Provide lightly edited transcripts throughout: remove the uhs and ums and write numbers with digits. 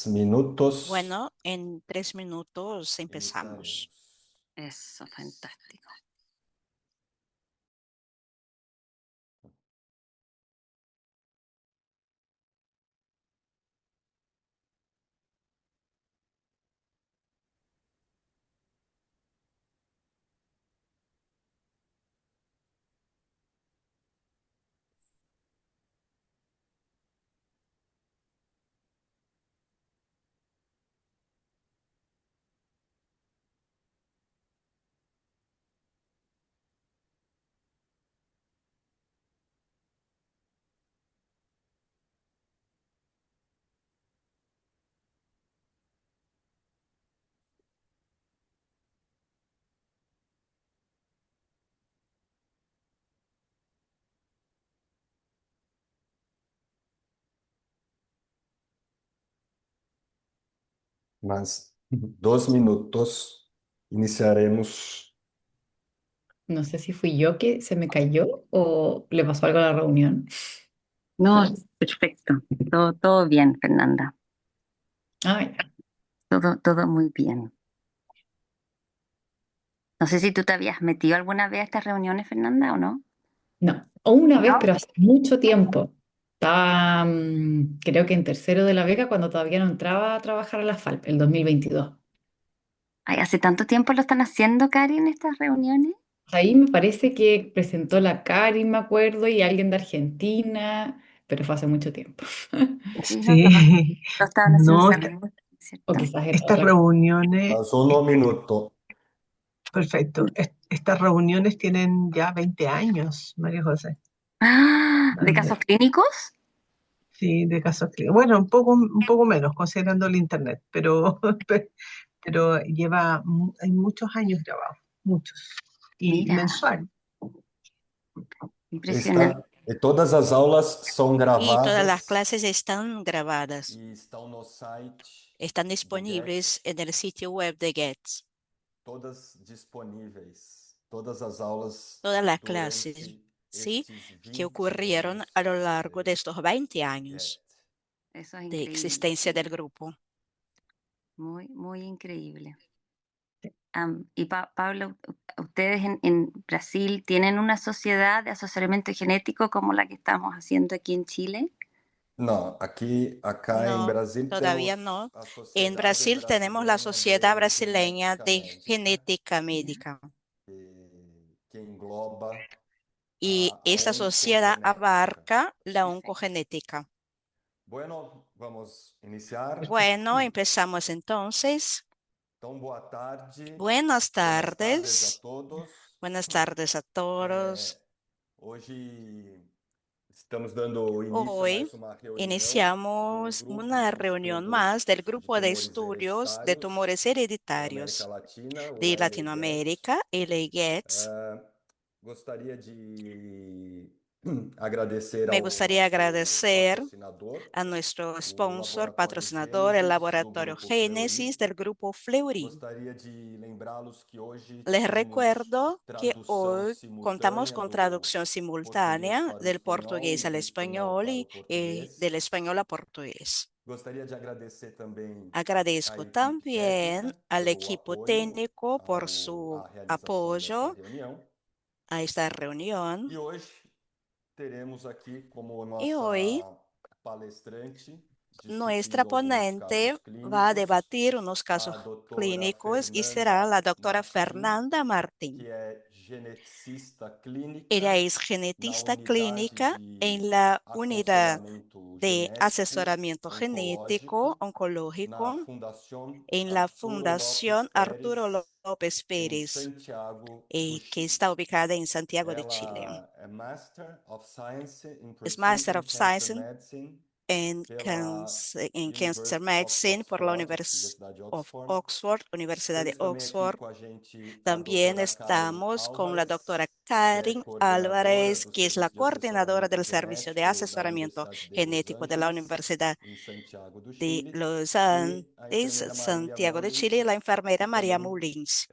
Minutos. Bueno, en 3 minutos empezamos. Iniciaremos. Eso, fantástico. Más 2 minutos. Iniciaremos. No sé si fui yo que se me cayó o le pasó algo a la reunión. No, perfecto. Todo bien, Fernanda. Ah, ya. Todo muy bien. No sé si tú te habías metido alguna vez a estas reuniones, Fernanda, o no. No, o una vez, ¿No? pero hace mucho tiempo. Estaba, creo que en tercero de la beca cuando todavía no entraba a trabajar a la FALP, el 2022. Ay, ¿hace tanto tiempo lo están haciendo, Karin, estas reuniones? Ahí me parece que presentó la Cari, me acuerdo, y alguien de Argentina, pero fue hace mucho tiempo. Sí, no, Sí, lo estaban haciendo no, hace mucho, O ¿cierto? quizás era estas otra cosa. reuniones, Más 1 minuto. perfecto, estas reuniones tienen ya 20 años, María José. Ah, ¿de casos Ande. clínicos? Sí, de casos clínicos. Bueno, un poco menos, considerando el internet, pero, pero hay muchos años grabados, muchos. Y Mira, mensual. impresionante. Todas as aulas são Y todas las gravadas clases están grabadas. e estão no site Están do disponibles Gets. en el sitio web de Getz. Todas disponíveis. Todas as aulas Todas las clases, durante ¿sí? estes Que 20 ocurrieron a anos lo largo de de estos 20 Get. años Eso es de increíble. existencia del grupo. Muy, muy increíble. Y Pablo, ¿ustedes en Brasil tienen una sociedad de asesoramiento genético como la que estamos haciendo aquí en Chile? Não, acá em No, Brasil todavía temos no. a En Sociedade Brasil tenemos la Brasileña Sociedad de Brasileña Genética de Médica, Genética Ya. Médica. que engloba Y a esta sociedad oncogenética. abarca la Perfecto. oncogenética. Bueno, vamos iniciar. Bueno, empezamos entonces. Então, boa tarde. Buenas Buenas tardes a tardes. todos. Buenas tardes a É, todos. hoje estamos dando início a Hoy mais uma reunião do iniciamos Grupo de una reunión Estudos más del de grupo de Tumores estudios de Hereditários tumores da América hereditarios Latina, o de LEGET. Latinoamérica, LGETS. Gostaria de agradecer Me ao gustaría nosso agradecer patrocinador, a nuestro o sponsor, Laboratório patrocinador, el Gênesis, do laboratorio Grupo Fleury. Génesis del grupo Fleury. Gostaria de lembrá-los que hoje Les temos recuerdo que tradução hoy contamos simultânea con do traducción português simultánea para o del espanhol e portugués al do espanhol español para o y português. del español a portugués. Gostaria de agradecer também à Agradezco equipe también técnica al pelo equipo apoio técnico por su à realização dessa apoyo reunião. a esta reunión. E hoje teremos aqui como Y hoy nossa palestrante, nuestra discutindo alguns ponente casos va a clínicos, debatir unos casos a doutora clínicos y será Fernanda la doctora Martim, Fernanda Martín. que é geneticista Ella clínica es na genetista unidade clínica de en la unidad aconselhamento de genético asesoramiento genético oncológico na oncológico Fundação en la Arturo Lopes Fundación Arturo Pérez, López em Pérez, Santiago do que Chile. está ubicada en Santiago de Chile. Ela é Master of Science in Es Master Precision of Cancer Science Medicine en pela Cancer University of Medicine por la Oxford, Universidade de Oxford. Universidad de Temos também aqui Oxford. com a gente a También doutora Karen estamos con la doctora Álvares, que é Karen coordenadora Álvarez, do que es la Serviço de coordinadora Assessoramento del Servicio de Genético da Asesoramiento Universidade de Los Genético de la Angeles, Universidad em Santiago do de Chile, Los e a Andes, enfermeira Marília Santiago de Chile, y la Molins, que enfermera María também Mullins.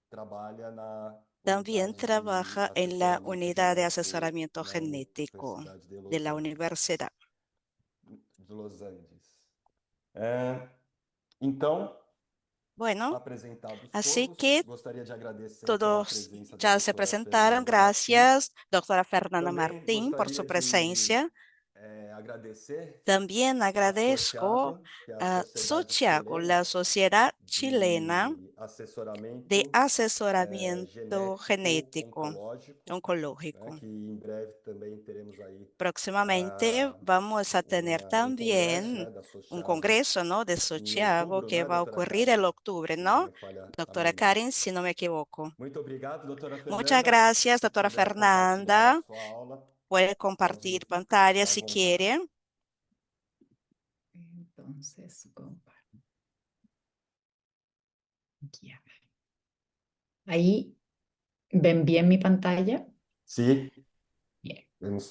trabalha na También unidade de trabaja en la assessoramento unidad de genético asesoramiento na genético Universidade de de Los la Angeles, universidad. de Los Andes. Então, Bueno, apresentados así todos, que gostaria de agradecer então a todos presença da ya se doutora presentaron. Fernanda Martins. Gracias, doctora Fernanda Também Martín, por su gostaria presencia. agradecer También a agradezco Sotiago, que é a a Sociedade Sotiago, Chilena la Sociedad Chilena de de Assessoramento Asesoramiento Genético Genético-Oncológico, Oncológico. que em breve também teremos aí Próximamente vamos a tener congresso, también da un Sotiago congreso, ¿no?, de em Sotiago outubro, que va a doutora ocurrir Karen? en octubre, Se não ¿no? me falha a Doctora memória. Karen, si no me equivoco. Muito obrigado, doutora Muchas Fernanda. gracias, Se doctora puder compartilhar a Fernanda. sua aula, Puede fique compartir pantalla à si vontade. quiere. Entonces, ya. Ahí ven bien mi pantalla. Sim, Bien. vemos.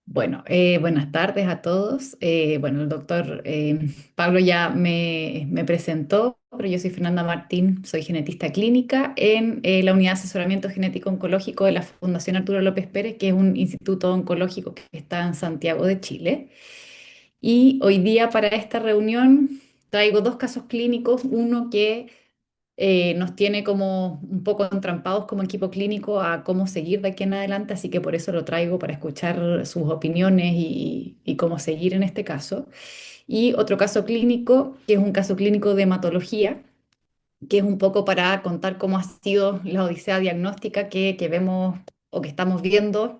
Bueno, buenas tardes a todos. Bueno, el doctor Pablo ya me presentó, pero yo soy Fernanda Martín, soy genetista clínica en la Unidad de Asesoramiento Genético Oncológico de la Fundación Arturo López Pérez, que es un instituto oncológico que está en Santiago de Chile. Y hoy día para esta reunión traigo dos casos clínicos, uno que nos tiene como un poco entrampados como equipo clínico a cómo seguir de aquí en adelante, así que por eso lo traigo para escuchar sus opiniones y cómo seguir en este caso. Y otro caso clínico, que es un caso clínico de hematología, que es un poco para contar cómo ha sido la odisea diagnóstica que vemos o que estamos viendo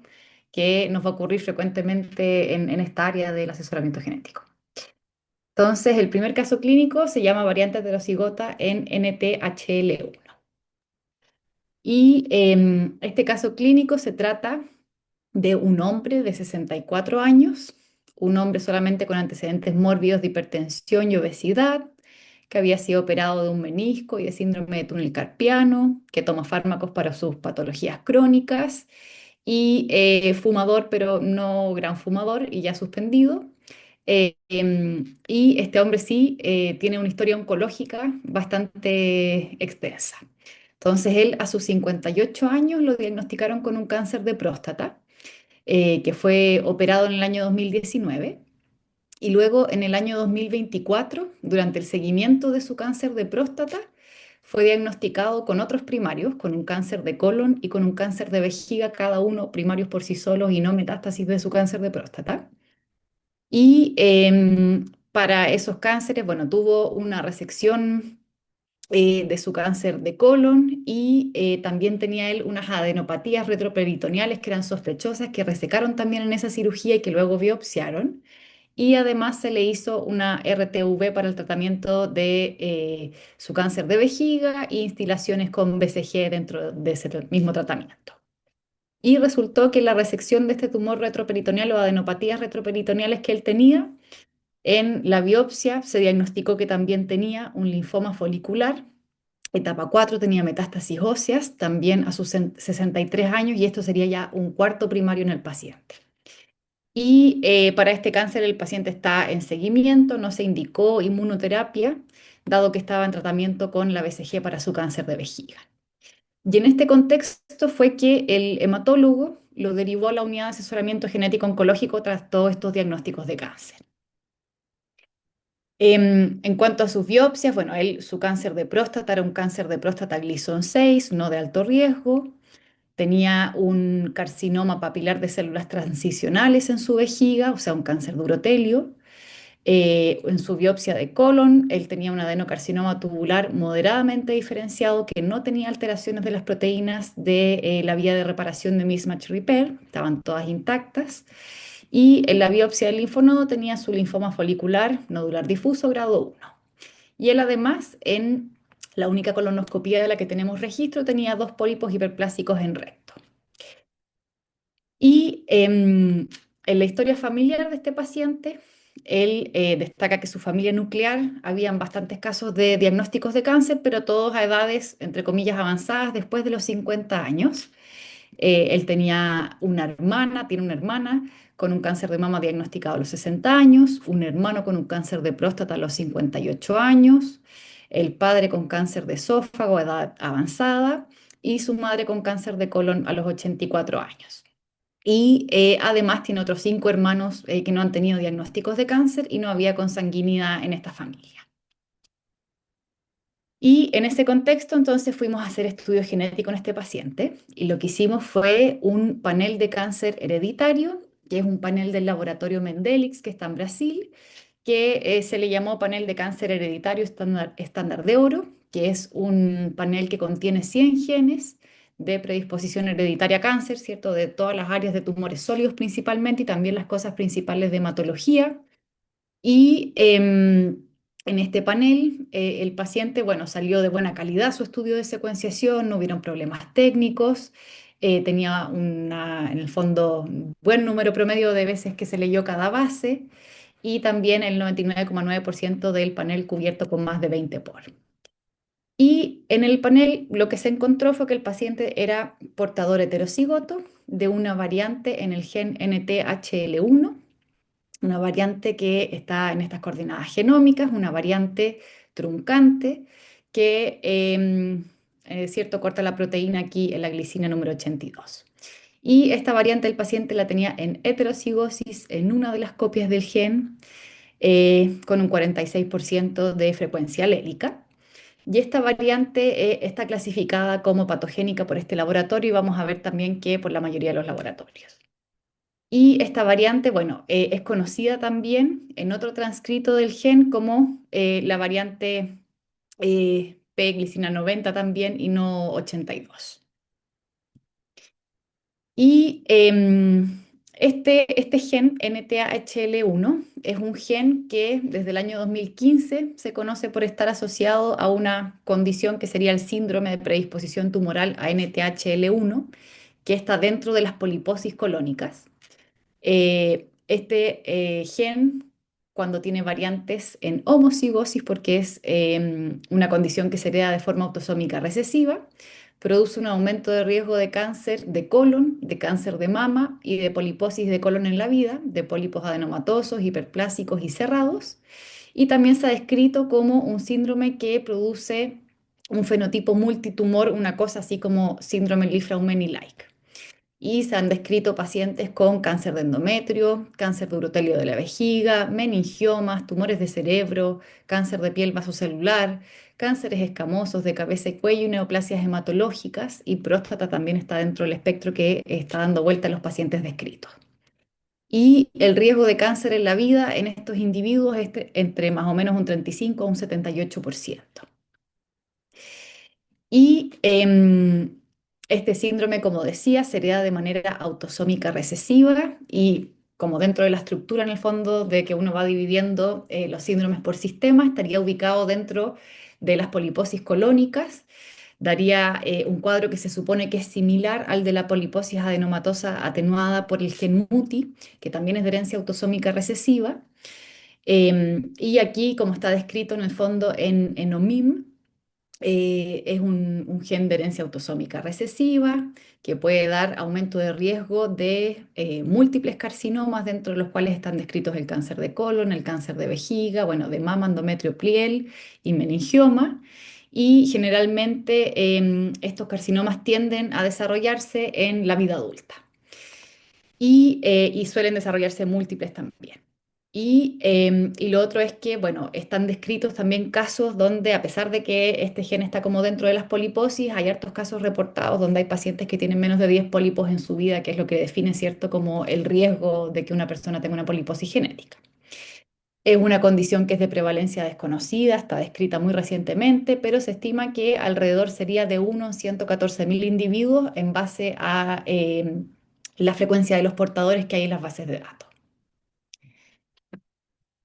que nos va a ocurrir frecuentemente en esta área del asesoramiento genético. Entonces, el primer caso clínico se llama variante heterocigota en NTHL1. Y este caso clínico se trata de un hombre de 64 años, un hombre solamente con antecedentes mórbidos de hipertensión y obesidad, que había sido operado de un menisco y de síndrome de túnel carpiano, que toma fármacos para sus patologías crónicas y fumador, pero no gran fumador y ya suspendido. Y este hombre sí tiene una historia oncológica bastante extensa. Entonces él a sus 58 años lo diagnosticaron con un cáncer de próstata, que fue operado en el año 2019. Y luego en el año 2024, durante el seguimiento de su cáncer de próstata, fue diagnosticado con otros primarios, con un cáncer de colon y con un cáncer de vejiga, cada uno primarios por sí solos y no metástasis de su cáncer de próstata. Y para esos cánceres, bueno, tuvo una resección de su cáncer de colon y también tenía él unas adenopatías retroperitoneales que eran sospechosas, que resecaron también en esa cirugía y que luego biopsiaron. Y además se le hizo una RTV para el tratamiento de su cáncer de vejiga e instilaciones con BCG dentro de ese mismo tratamiento. Y resultó que la resección de este tumor retroperitoneal o adenopatías retroperitoneales que él tenía, en la biopsia se diagnosticó que también tenía un linfoma folicular, etapa 4, tenía metástasis óseas, también a sus 63 años, y esto sería ya un cuarto primario en el paciente. Y para este cáncer el paciente está en seguimiento, no se indicó inmunoterapia, dado que estaba en tratamiento con la BCG para su cáncer de vejiga. Y en este contexto fue que el hematólogo lo derivó a la unidad de asesoramiento genético oncológico tras todos estos diagnósticos de cáncer. En cuanto a sus biopsias, bueno, su cáncer de próstata era un cáncer de próstata Gleason 6, no de alto riesgo. Tenía un carcinoma papilar de células transicionales en su vejiga, o sea, un cáncer de urotelio. En su biopsia de colon, él tenía un adenocarcinoma tubular moderadamente diferenciado que no tenía alteraciones de las proteínas de la vía de reparación de mismatch repair, estaban todas intactas. Y en la biopsia del linfonodo tenía su linfoma folicular nodular difuso grado 1. Y él además, en la única colonoscopía de la que tenemos registro, tenía 2 pólipos hiperplásicos en recto. Y en la historia familiar de este paciente, él destaca que su familia nuclear habían bastantes casos de diagnósticos de cáncer, pero todos a edades, entre comillas, avanzadas, después de los 50 años. Él tenía una hermana, tiene una hermana con un cáncer de mama diagnosticado a los 60 años, un hermano con un cáncer de próstata a los 58 años, el padre con cáncer de esófago a edad avanzada y su madre con cáncer de colon a los 84 años. Y además tiene otros 5 hermanos que no han tenido diagnósticos de cáncer y no había consanguinidad en esta familia. Y en ese contexto, entonces, fuimos a hacer estudios genéticos en este paciente y lo que hicimos fue un panel de cáncer hereditario, que es un panel del laboratorio Mendelix, que está en Brasil, que se le llamó panel de cáncer hereditario estándar de oro, que es un panel que contiene 100 genes de predisposición hereditaria a cáncer, ¿cierto? De todas las áreas de tumores sólidos principalmente y también las cosas principales de hematología. Y en este panel, el paciente, bueno, salió de buena calidad su estudio de secuenciación, no hubieron problemas técnicos, tenía en el fondo, un buen número promedio de veces que se leyó cada base y también el 99,9% del panel cubierto con más de 20 por. Y en el panel lo que se encontró fue que el paciente era portador heterocigoto de una variante en el gen NTHL1, una variante que está en estas coordenadas genómicas, una variante truncante que, cierto, corta la proteína aquí en la glicina número 82. Y esta variante el paciente la tenía en heterocigosis en una de las copias del gen, con un 46% de frecuencia alélica. Y esta variante está clasificada como patogénica por este laboratorio y vamos a ver también que por la mayoría de los laboratorios. Y esta variante, bueno, es conocida también en otro transcrito del gen como la variante P-glicina 90 también y no 82. Y este gen NTHL1 es un gen que desde el año 2015 se conoce por estar asociado a una condición que sería el síndrome de predisposición tumoral a NTHL1, que está dentro de las poliposis colónicas. Este gen, cuando tiene variantes en homocigosis, porque es una condición que se hereda de forma autosómica recesiva, produce un aumento de riesgo de cáncer de colon, de cáncer de mama y de poliposis de colon en la vida, de pólipos adenomatosos, hiperplásicos y cerrados. Y también se ha descrito como un síndrome que produce un fenotipo multitumor, una cosa así como síndrome Li-Fraumeni-like. Y se han descrito pacientes con cáncer de endometrio, cáncer de urotelio de la vejiga, meningiomas, tumores de cerebro, cáncer de piel vasocelular, cánceres escamosos de cabeza y cuello y neoplasias hematológicas, y próstata también está dentro del espectro que está dando vuelta a los pacientes descritos. Y el riesgo de cáncer en la vida en estos individuos es entre más o menos un 35 a un 78%. Y este síndrome, como decía, se hereda de manera autosómica recesiva y como dentro de la estructura en el fondo de que uno va dividiendo los síndromes por sistema, estaría ubicado dentro de las poliposis colónicas, daría un cuadro que se supone que es similar al de la poliposis adenomatosa atenuada por el gen MUTI, que también es de herencia autosómica recesiva. Y aquí, como está descrito en el fondo en OMIM, es un gen de herencia autosómica recesiva que puede dar aumento de riesgo de múltiples carcinomas, dentro de los cuales están descritos el cáncer de colon, el cáncer de vejiga, bueno, de mama, endometrio, piel y meningioma. Y generalmente estos carcinomas tienden a desarrollarse en la vida adulta y suelen desarrollarse múltiples también. Y lo otro es que, bueno, están descritos también casos donde, a pesar de que este gen está como dentro de las poliposis, hay hartos casos reportados donde hay pacientes que tienen menos de 10 pólipos en su vida, que es lo que define, ¿cierto?, como el riesgo de que una persona tenga una poliposis genética. Es una condición que es de prevalencia desconocida, está descrita muy recientemente, pero se estima que alrededor sería de 1 en 114.000 individuos en base a la frecuencia de los portadores que hay en las bases de datos.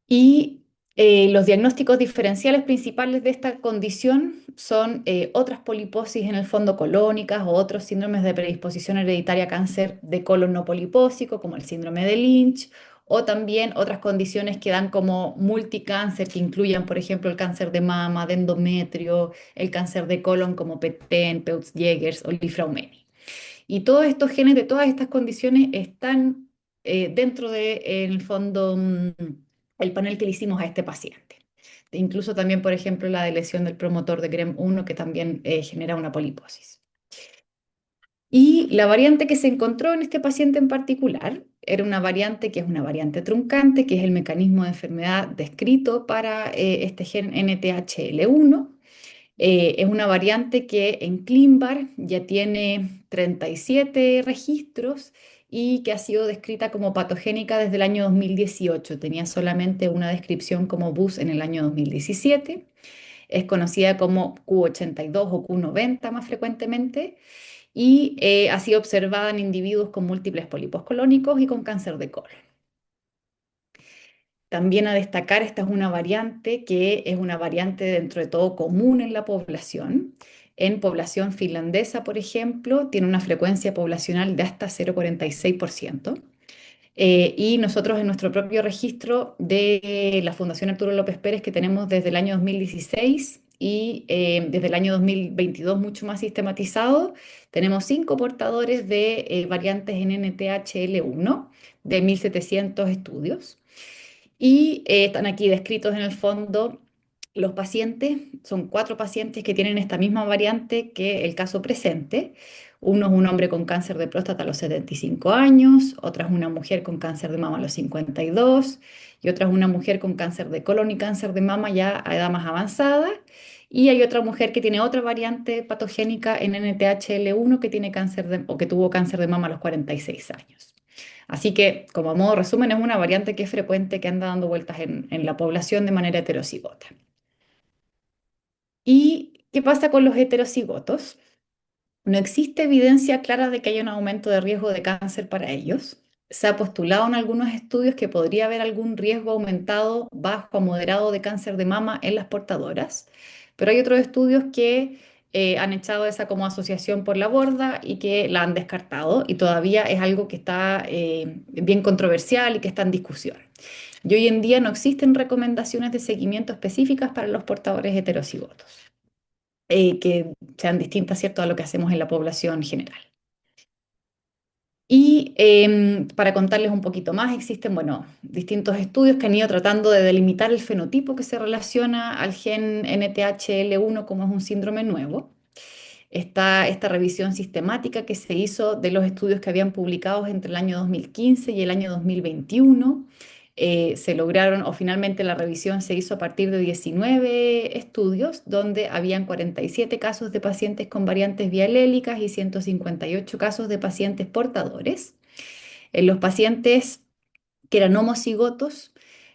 Y los diagnósticos diferenciales principales de esta condición son otras poliposis en el fondo colónicas o otros síndromes de predisposición hereditaria a cáncer de colon no polipósico, como el síndrome de Lynch, o también otras condiciones que dan como multicáncer, que incluyan, por ejemplo, el cáncer de mama, de endometrio, el cáncer de colon como PET-10, Peutz-Jeghers o Li-Fraumeni. Y todos estos genes de todas estas condiciones están dentro de, en el fondo, el panel que le hicimos a este paciente. Incluso también, por ejemplo, la de lesión del promotor de GREM1, que también genera una poliposis. Y la variante que se encontró en este paciente en particular era una variante que es una variante truncante, que es el mecanismo de enfermedad descrito para este gen NTHL1. Es una variante que en ClinVar ya tiene 37 registros y que ha sido descrita como patogénica desde el año 2018. Tenía solamente una descripción como BUS en el año 2017. Es conocida como Q82 o Q90 más frecuentemente y ha sido observada en individuos con múltiples pólipos colónicos y con cáncer de colon. También a destacar, esta es una variante que es una variante dentro de todo común en la población. En población finlandesa, por ejemplo, tiene una frecuencia poblacional de hasta 0,46%. Y nosotros en nuestro propio registro de la Fundación Arturo López Pérez, que tenemos desde el año 2016 y desde el año 2022 mucho más sistematizado, tenemos 5 portadores de variantes en NTHL1 de 1.700 estudios. Y están aquí descritos en el fondo los pacientes. Son 4 pacientes que tienen esta misma variante que el caso presente. Uno es un hombre con cáncer de próstata a los 75 años, otra es una mujer con cáncer de mama a los 52 y otra es una mujer con cáncer de colon y cáncer de mama ya a edad más avanzada. Y hay otra mujer que tiene otra variante patogénica en NTHL1 que tiene cáncer o que tuvo cáncer de mama a los 46 años. Así que, como a modo de resumen, es una variante que es frecuente, que anda dando vueltas en la población de manera heterocigota. ¿Y qué pasa con los heterocigotos? No existe evidencia clara de que haya un aumento de riesgo de cáncer para ellos. Se ha postulado en algunos estudios que podría haber algún riesgo aumentado bajo a moderado de cáncer de mama en las portadoras, pero hay otros estudios que han echado esa como asociación por la borda y que la han descartado y todavía es algo que está bien controversial y que está en discusión. Y hoy en día no existen recomendaciones de seguimiento específicas para los portadores heterocigotos que sean distintas, ¿cierto?, a lo que hacemos en la población general. Y para contarles un poquito más, existen, bueno, distintos estudios que han ido tratando de delimitar el fenotipo que se relaciona al gen NTHL1 como es un síndrome nuevo. Está esta revisión sistemática que se hizo de los estudios que habían publicados entre el año 2015 y el año 2021. Se lograron, o finalmente la revisión se hizo a partir de 19 estudios, donde habían 47 casos de pacientes con variantes bialélicas y 158 casos de pacientes portadores. En los pacientes que eran homocigotos,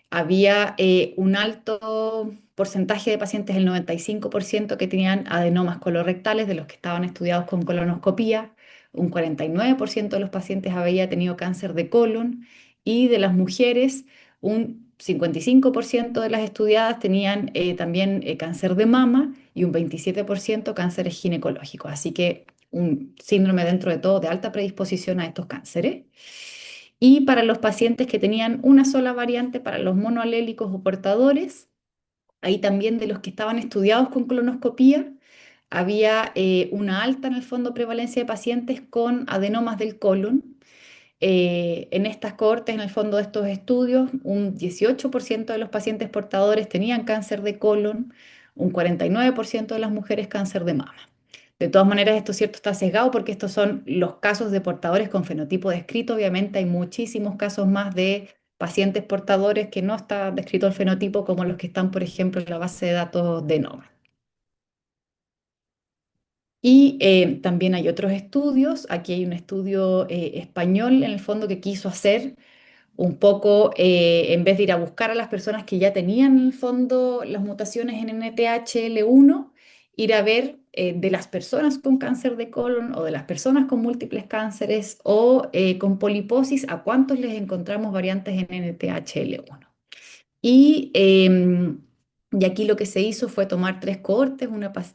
había un alto porcentaje de pacientes, el 95%, que tenían adenomas colorectales, de los que estaban estudiados con colonoscopía. Un 49% de los pacientes había tenido cáncer de colon y de las mujeres, un 55% de las estudiadas tenían también cáncer de mama y un 27% cánceres ginecológicos. Así que un síndrome dentro de todo de alta predisposición a estos cánceres. Y para los pacientes que tenían una sola variante, para los monoalélicos o portadores, ahí también de los que estaban estudiados con colonoscopía, había una alta en el fondo prevalencia de pacientes con adenomas del colon. En estas cohortes, en el fondo de estos estudios, un 18% de los pacientes portadores tenían cáncer de colon, un 49% de las mujeres cáncer de mama. De todas maneras, esto cierto está sesgado porque estos son los casos de portadores con fenotipo descrito. Obviamente hay muchísimos casos más de pacientes portadores que no está descrito el fenotipo, como los que están, por ejemplo, en la base de datos de NOMA. Y también hay otros estudios. Aquí hay un estudio español, en el fondo, que quiso hacer un poco, en vez de ir a buscar a las personas que ya tenían en el fondo las mutaciones en NTHL1, ir a ver de las personas con cáncer de colon o de las personas con múltiples cánceres o con poliposis, a cuántos les encontramos variantes en NTHL1. Y, y aquí lo que se hizo fue tomar 3 cohortes,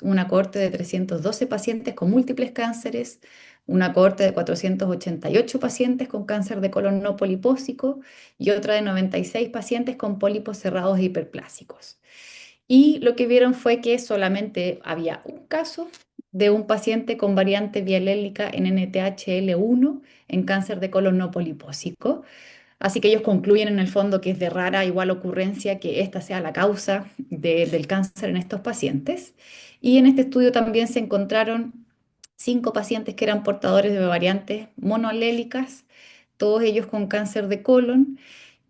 una cohorte de 312 pacientes con múltiples cánceres, una cohorte de 488 pacientes con cáncer de colon no polipósico y otra de 96 pacientes con pólipos cerrados e hiperplásicos. Y lo que vieron fue que solamente había un caso de un paciente con variante bialélica en NTHL1 en cáncer de colon no polipósico. Así que ellos concluyen en el fondo que es de rara igual ocurrencia que esta sea la causa del cáncer en estos pacientes. Y en este estudio también se encontraron 5 pacientes que eran portadores de variantes monoalélicas, todos ellos con cáncer de colon.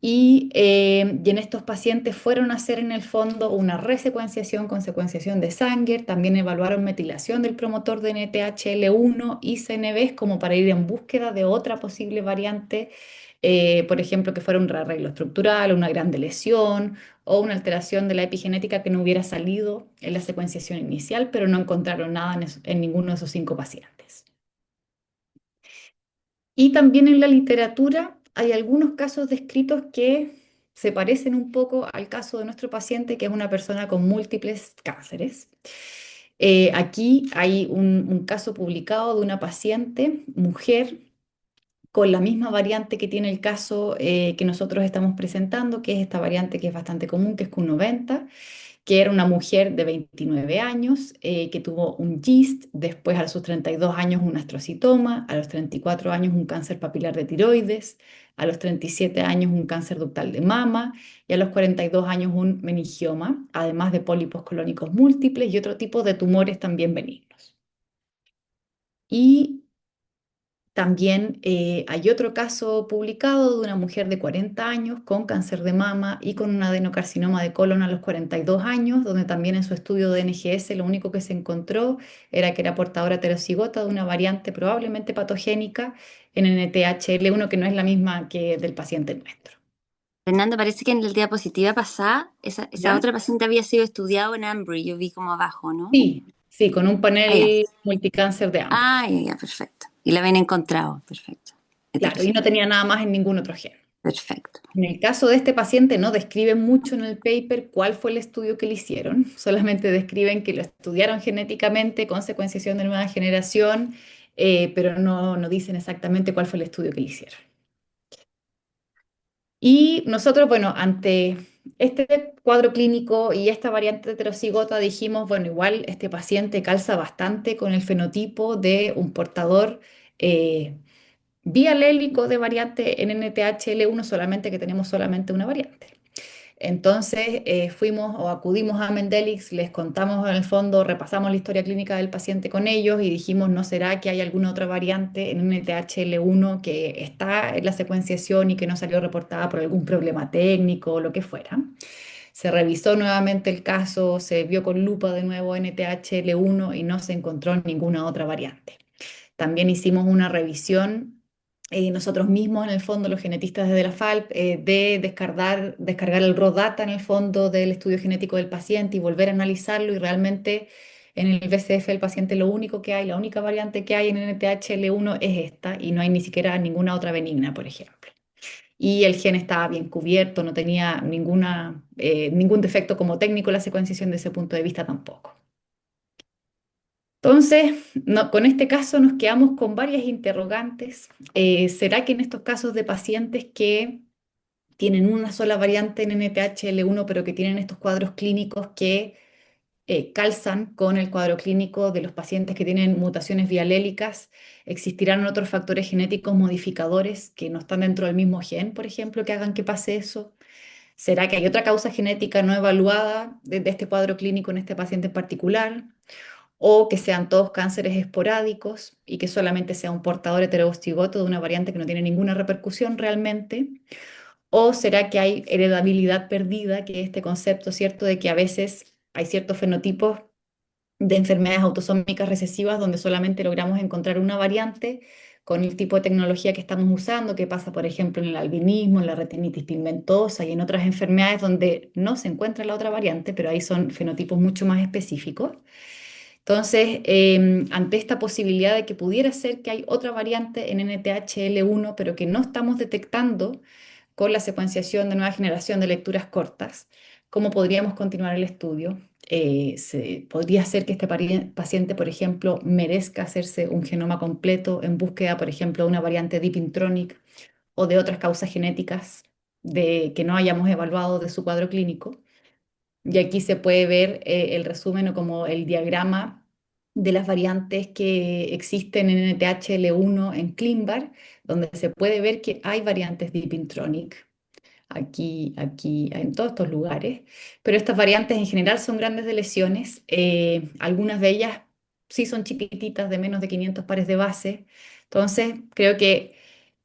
Y en estos pacientes fueron a hacer en el fondo una resecuenciación con secuenciación de Sanger, también evaluaron metilación del promotor de NTHL1 y CNVs como para ir en búsqueda de otra posible variante, por ejemplo, que fuera un rearreglo estructural, una grande lesión o una alteración de la epigenética que no hubiera salido en la secuenciación inicial, pero no encontraron nada en ninguno de esos 5 pacientes. Y también en la literatura hay algunos casos descritos que se parecen un poco al caso de nuestro paciente, que es una persona con múltiples cánceres. Aquí hay un caso publicado de una paciente, mujer, con la misma variante que tiene el caso que nosotros estamos presentando, que es esta variante que es bastante común, que es Q90, que era una mujer de 29 años que tuvo un GIST, después a sus 32 años un astrocitoma, a los 34 años un cáncer papilar de tiroides, a los 37 años un cáncer ductal de mama y a los 42 años un meningioma, además de pólipos colónicos múltiples y otro tipo de tumores también benignos. Y también hay otro caso publicado de una mujer de 40 años con cáncer de mama y con un adenocarcinoma de colon a los 42 años, donde también en su estudio de NGS lo único que se encontró era que era portadora heterocigota de una variante probablemente patogénica en NTHL1 que no es la misma que del paciente nuestro. Fernando, parece que en la diapositiva pasada, esa ¿Ya? otra paciente había sido estudiado en Ambry, yo vi como abajo, ¿no? Sí, sí, con un Ah, ya. panel multicáncer de Ambry. Ah, ya, perfecto. Y la habían encontrado, perfecto. Claro, y no tenía nada más en ningún otro gen. Perfecto. En el caso de este paciente no describen mucho en el paper cuál fue el estudio que le hicieron, solamente describen que lo estudiaron genéticamente con secuenciación de nueva generación, pero no dicen exactamente cuál fue el estudio que le hicieron. Y nosotros, bueno, ante este cuadro clínico y esta variante heterocigota dijimos, bueno, igual este paciente calza bastante con el fenotipo de un portador bialélico de variante en NTHL1, solamente que tenemos solamente una variante. Entonces fuimos o acudimos a Mendelix, les contamos en el fondo, repasamos la historia clínica del paciente con ellos y dijimos, ¿no será que hay alguna otra variante en NTHL1 que está en la secuenciación y que no salió reportada por algún problema técnico o lo que fuera? Se revisó nuevamente el caso, se vio con lupa de nuevo NTHL1 y no se encontró ninguna otra variante. También hicimos una revisión nosotros mismos, en el fondo, los genetistas de la FALP, de descargar el raw data en el fondo del estudio genético del paciente y volver a analizarlo. Y realmente en el BCF del paciente lo único que hay, la única variante que hay en NTHL1 es esta y no hay ni siquiera ninguna otra benigna, por ejemplo. Y el gen estaba bien cubierto, no tenía ningún defecto como técnico la secuenciación de ese punto de vista tampoco. Entonces, con este caso nos quedamos con varias interrogantes. ¿Será que en estos casos de pacientes que tienen una sola variante en NTHL1, pero que tienen estos cuadros clínicos que calzan con el cuadro clínico de los pacientes que tienen mutaciones bialélicas, existirán otros factores genéticos modificadores que no están dentro del mismo gen, por ejemplo, que hagan que pase eso? ¿Será que hay otra causa genética no evaluada de este cuadro clínico en este paciente en particular? ¿O que sean todos cánceres esporádicos y que solamente sea un portador heterozigoto de una variante que no tiene ninguna repercusión realmente? ¿O será que hay heredabilidad perdida, que es este concepto, ¿cierto?, de que a veces hay ciertos fenotipos de enfermedades autosómicas recesivas donde solamente logramos encontrar una variante con el tipo de tecnología que estamos usando, que pasa, por ejemplo, en el albinismo, en la retinitis pigmentosa y en otras enfermedades donde no se encuentra la otra variante, pero ahí son fenotipos mucho más específicos? Entonces, ante esta posibilidad de que pudiera ser que hay otra variante en NTHL1, pero que no estamos detectando con la secuenciación de nueva generación de lecturas cortas, ¿cómo podríamos continuar el estudio? Podría ser que este paciente, por ejemplo, merezca hacerse un genoma completo en búsqueda, por ejemplo, de una variante Deep Intronic o de otras causas genéticas que no hayamos evaluado de su cuadro clínico. Y aquí se puede ver el resumen o como el diagrama de las variantes que existen en NTHL1 en ClinVar, donde se puede ver que hay variantes de Ipintronic aquí, en todos estos lugares, pero estas variantes en general son grandes de lesiones. Algunas de ellas sí son chiquititas, de menos de 500 pares de base. Entonces, creo que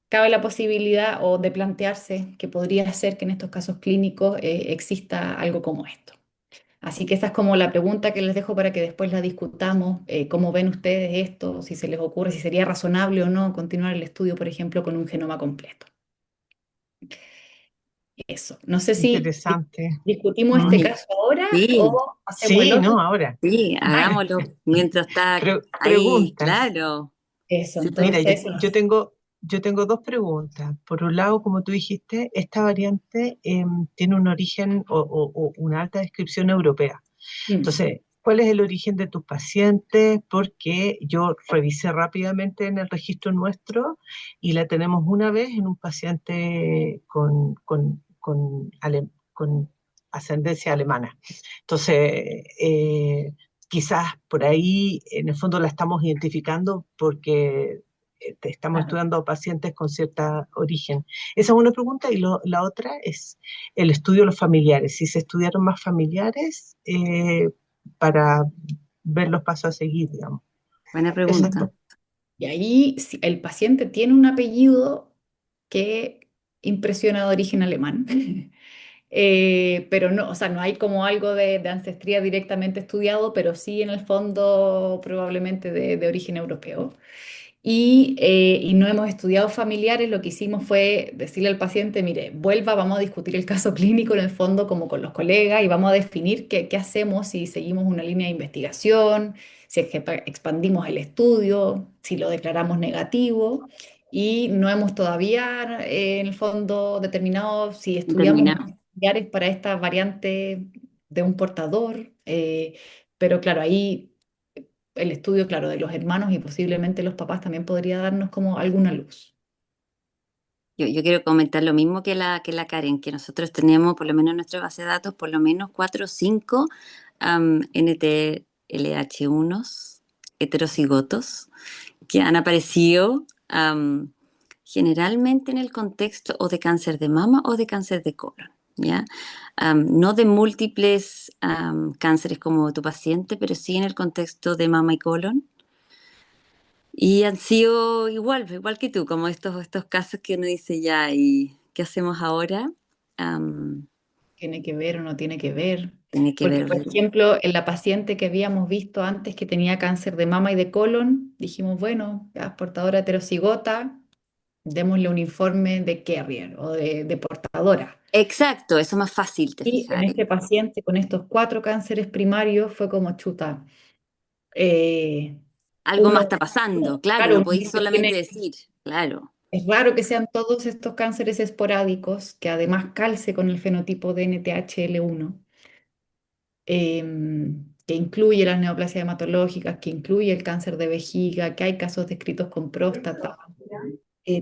cabe la posibilidad o de plantearse que podría ser que en estos casos clínicos exista algo como esto. Así que esa es como la pregunta que les dejo para que después la discutamos. ¿Cómo ven ustedes esto? Si se les ocurre, si sería razonable o no continuar el estudio, por ejemplo, con un genoma completo. Eso. No sé si Interesante. discutimos este Mm. Sí, caso ahora sí, o hacemos el Sí, otro. no, ahora. sí, hagámoslo mientras está ahí, Preguntas. claro. Eso, Sí, Mira, entonces, yo tengo dos preguntas. Por un lado, como tú dijiste, esta variante tiene un origen o una alta descripción europea. mm, Entonces, ¿cuál es el origen de tus pacientes? Porque yo revisé rápidamente en el registro nuestro y la tenemos una vez en un paciente con ascendencia alemana. Entonces, quizás por ahí, en el fondo, la estamos identificando porque estamos claro. estudiando pacientes con cierta origen. Esa es una pregunta y la otra es el estudio de los familiares. Si se estudiaron más familiares para ver los pasos a seguir, digamos. Buena Esas pregunta. dos. Y ahí si el paciente tiene un apellido que impresiona de origen alemán. Pero no, o sea, no hay como algo de ancestría directamente estudiado, pero sí en el fondo probablemente de origen europeo. Y no hemos estudiado familiares, lo que hicimos fue decirle al paciente, mire, vuelva, vamos a discutir el caso clínico en el fondo como con los colegas y vamos a definir qué hacemos si seguimos una línea de investigación, si es que expandimos el estudio, si lo declaramos negativo. Y no hemos todavía, en el fondo, determinado si estudiamos Terminado. más familiares para esta variante de un portador. Pero claro, ahí el estudio, claro, de los hermanos y posiblemente los papás también podría darnos como alguna luz. Yo quiero comentar lo mismo que la Karen, que nosotros tenemos, por lo menos en nuestra base de datos, por lo menos 4 o 5 NTLH1 heterocigotos que han aparecido generalmente en el contexto o de cáncer de mama o de cáncer de colon, ¿ya? No de múltiples cánceres como tu paciente, pero sí en el contexto de mama y colon. Y han sido igual que tú, como estos casos que uno dice ya, ¿y qué hacemos ahora? Am, ¿Tiene que ver o no tiene que ver? tiene que Porque, ver. por ejemplo, en la paciente que habíamos visto antes que tenía cáncer de mama y de colon, dijimos, bueno, ya es portadora heterocigota, démosle un informe de carrier o de portadora. Exacto, eso es más fácil, te Y en fijas. este paciente con estos 4 cánceres primarios fue como chuta. eh, Algo más uno, está pasando, claro, claro, no uno podéis dice, tiene. solamente decir, claro. Es raro que sean todos estos cánceres esporádicos, que además calce con el fenotipo de NTHL1, que incluye las neoplasias hematológicas, que incluye el cáncer de vejiga, que hay casos descritos con próstata,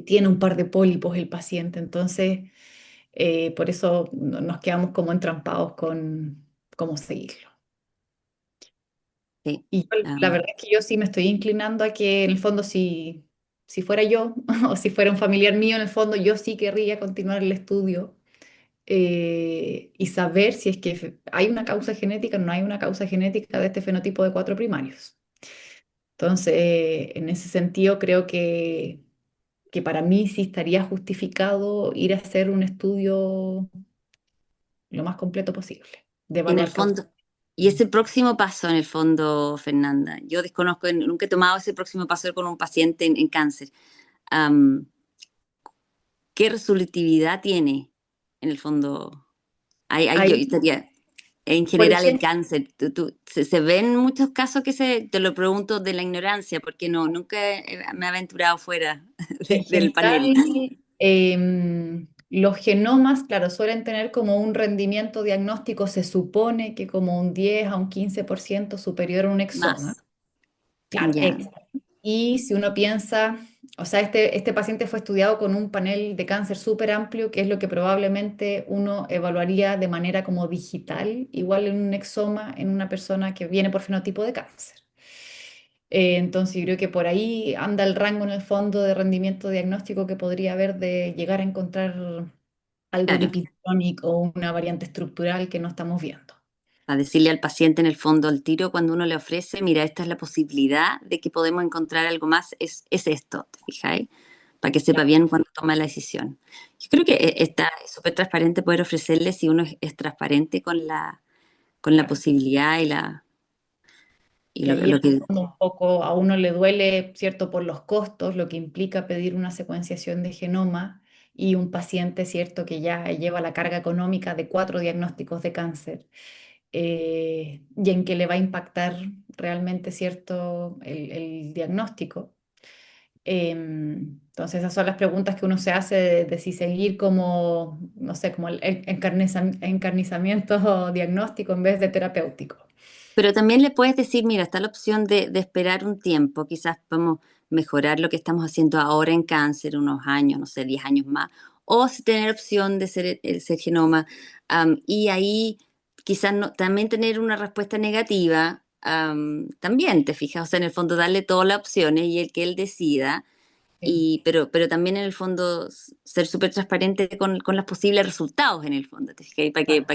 tiene un par de pólipos el paciente, entonces por eso nos quedamos como entrampados con cómo seguirlo. Sí. Y la verdad es que yo sí me estoy inclinando a que en el fondo si fuera yo o si fuera un familiar mío, en el fondo yo sí querría continuar el estudio y saber si es que hay una causa genética o no hay una causa genética de este fenotipo de 4 primarios. Entonces, en ese sentido, creo que para mí sí estaría justificado ir a hacer un estudio lo más completo posible, de En el evaluar causas. fondo, y ese próximo paso, en el fondo, Fernanda, yo desconozco, nunca he tomado ese próximo paso con un paciente en cáncer. Am, ¿Qué resolutividad tiene, en el fondo? Yo Ahí, estaría, en por general, el ejemplo, cáncer. Se ven muchos casos te lo pregunto de la ignorancia, porque nunca me he aventurado fuera en del panel. general, los genomas, claro, suelen tener como un rendimiento diagnóstico, se supone que como un 10 a un 15% superior a un exoma. Más, Claro, ya. y si uno piensa, o sea, este paciente fue estudiado con un panel de cáncer súper amplio, que es lo que probablemente uno evaluaría de manera como digital, igual en un exoma en una persona que viene por fenotipo de cáncer. Entonces, yo creo que por ahí anda el rango en el fondo de rendimiento diagnóstico que podría haber de llegar a encontrar algo Claro. lipidogénico o una variante estructural que no estamos viendo. para decirle al paciente en el fondo al tiro cuando uno le ofrece, mira, esta es la posibilidad de que podemos encontrar algo más, es esto, ¿te fijáis? Para que sepa Ya. bien cuando toma la decisión. Yo creo que está súper transparente poder ofrecerle si uno es transparente con la Claro. posibilidad y Y ahí lo en el que... fondo un poco a uno le duele, ¿cierto?, por los costos, lo que implica pedir una secuenciación de genoma y un paciente, ¿cierto?, que ya lleva la carga económica de 4 diagnósticos de cáncer, y en que le va a impactar realmente, ¿cierto?, el diagnóstico. Entonces esas son las preguntas que uno se hace de si seguir como, no sé, como el encarnizamiento diagnóstico en vez de terapéutico. Pero también le puedes decir, mira, está la opción de esperar un tiempo, quizás podemos mejorar lo que estamos haciendo ahora en cáncer, unos años, no sé, 10 años más, o si tener opción de ser el genoma, y ahí quizás también tener una respuesta negativa, también te fijas, o sea, en el fondo darle todas las opciones y el que él decida, Sí. pero también en el fondo ser súper transparente con los posibles resultados en el fondo, te fijas, Claro.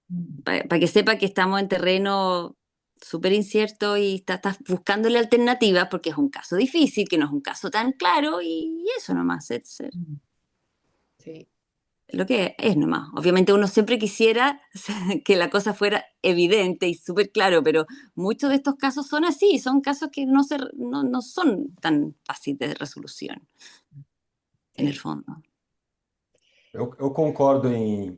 Mm. para que sepa que estamos en terreno súper incierto y estás buscándole alternativas porque es un caso difícil, que no es un caso tan claro y eso nomás, es Sí. lo que es nomás. Obviamente uno siempre quisiera que la cosa fuera evidente y súper claro, pero muchos de estos casos son así, son casos que no son tan fáciles de resolución en el Sí. fondo. Eu concordo em,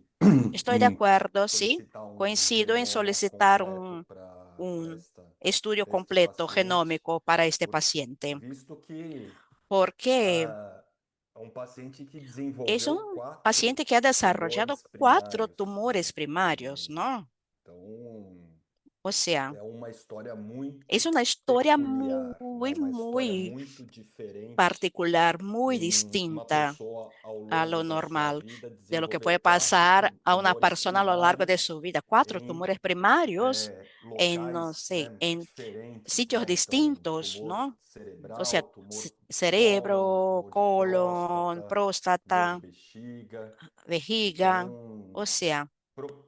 Estoy de em acuerdo, sí. solicitar Coincido en genoma solicitar completo para un esta, estudio para este completo paciente, genómico para este por, paciente, visto que porque é um paciente que es un desenvolveu quatro paciente que ha desarrollado tumores 4 tumores primários, né? primarios, ¿no? Então, O sea, é uma história es muito una historia peculiar, né? muy, Uma história muy muito diferente particular, muy de uma distinta pessoa ao a lo longo da sua normal, vida de lo que desenvolver puede quatro pasar a una tumores persona a lo largo de primários su vida. Cuatro em tumores primarios en, no locais, sé, né, en diferentes, sitios né? Então, distintos, tumor ¿no? O sea, cerebral, tumor de cólon, cerebro, tumor de colon, próstata, tumor de próstata, bexiga. vejiga. Então, O sea,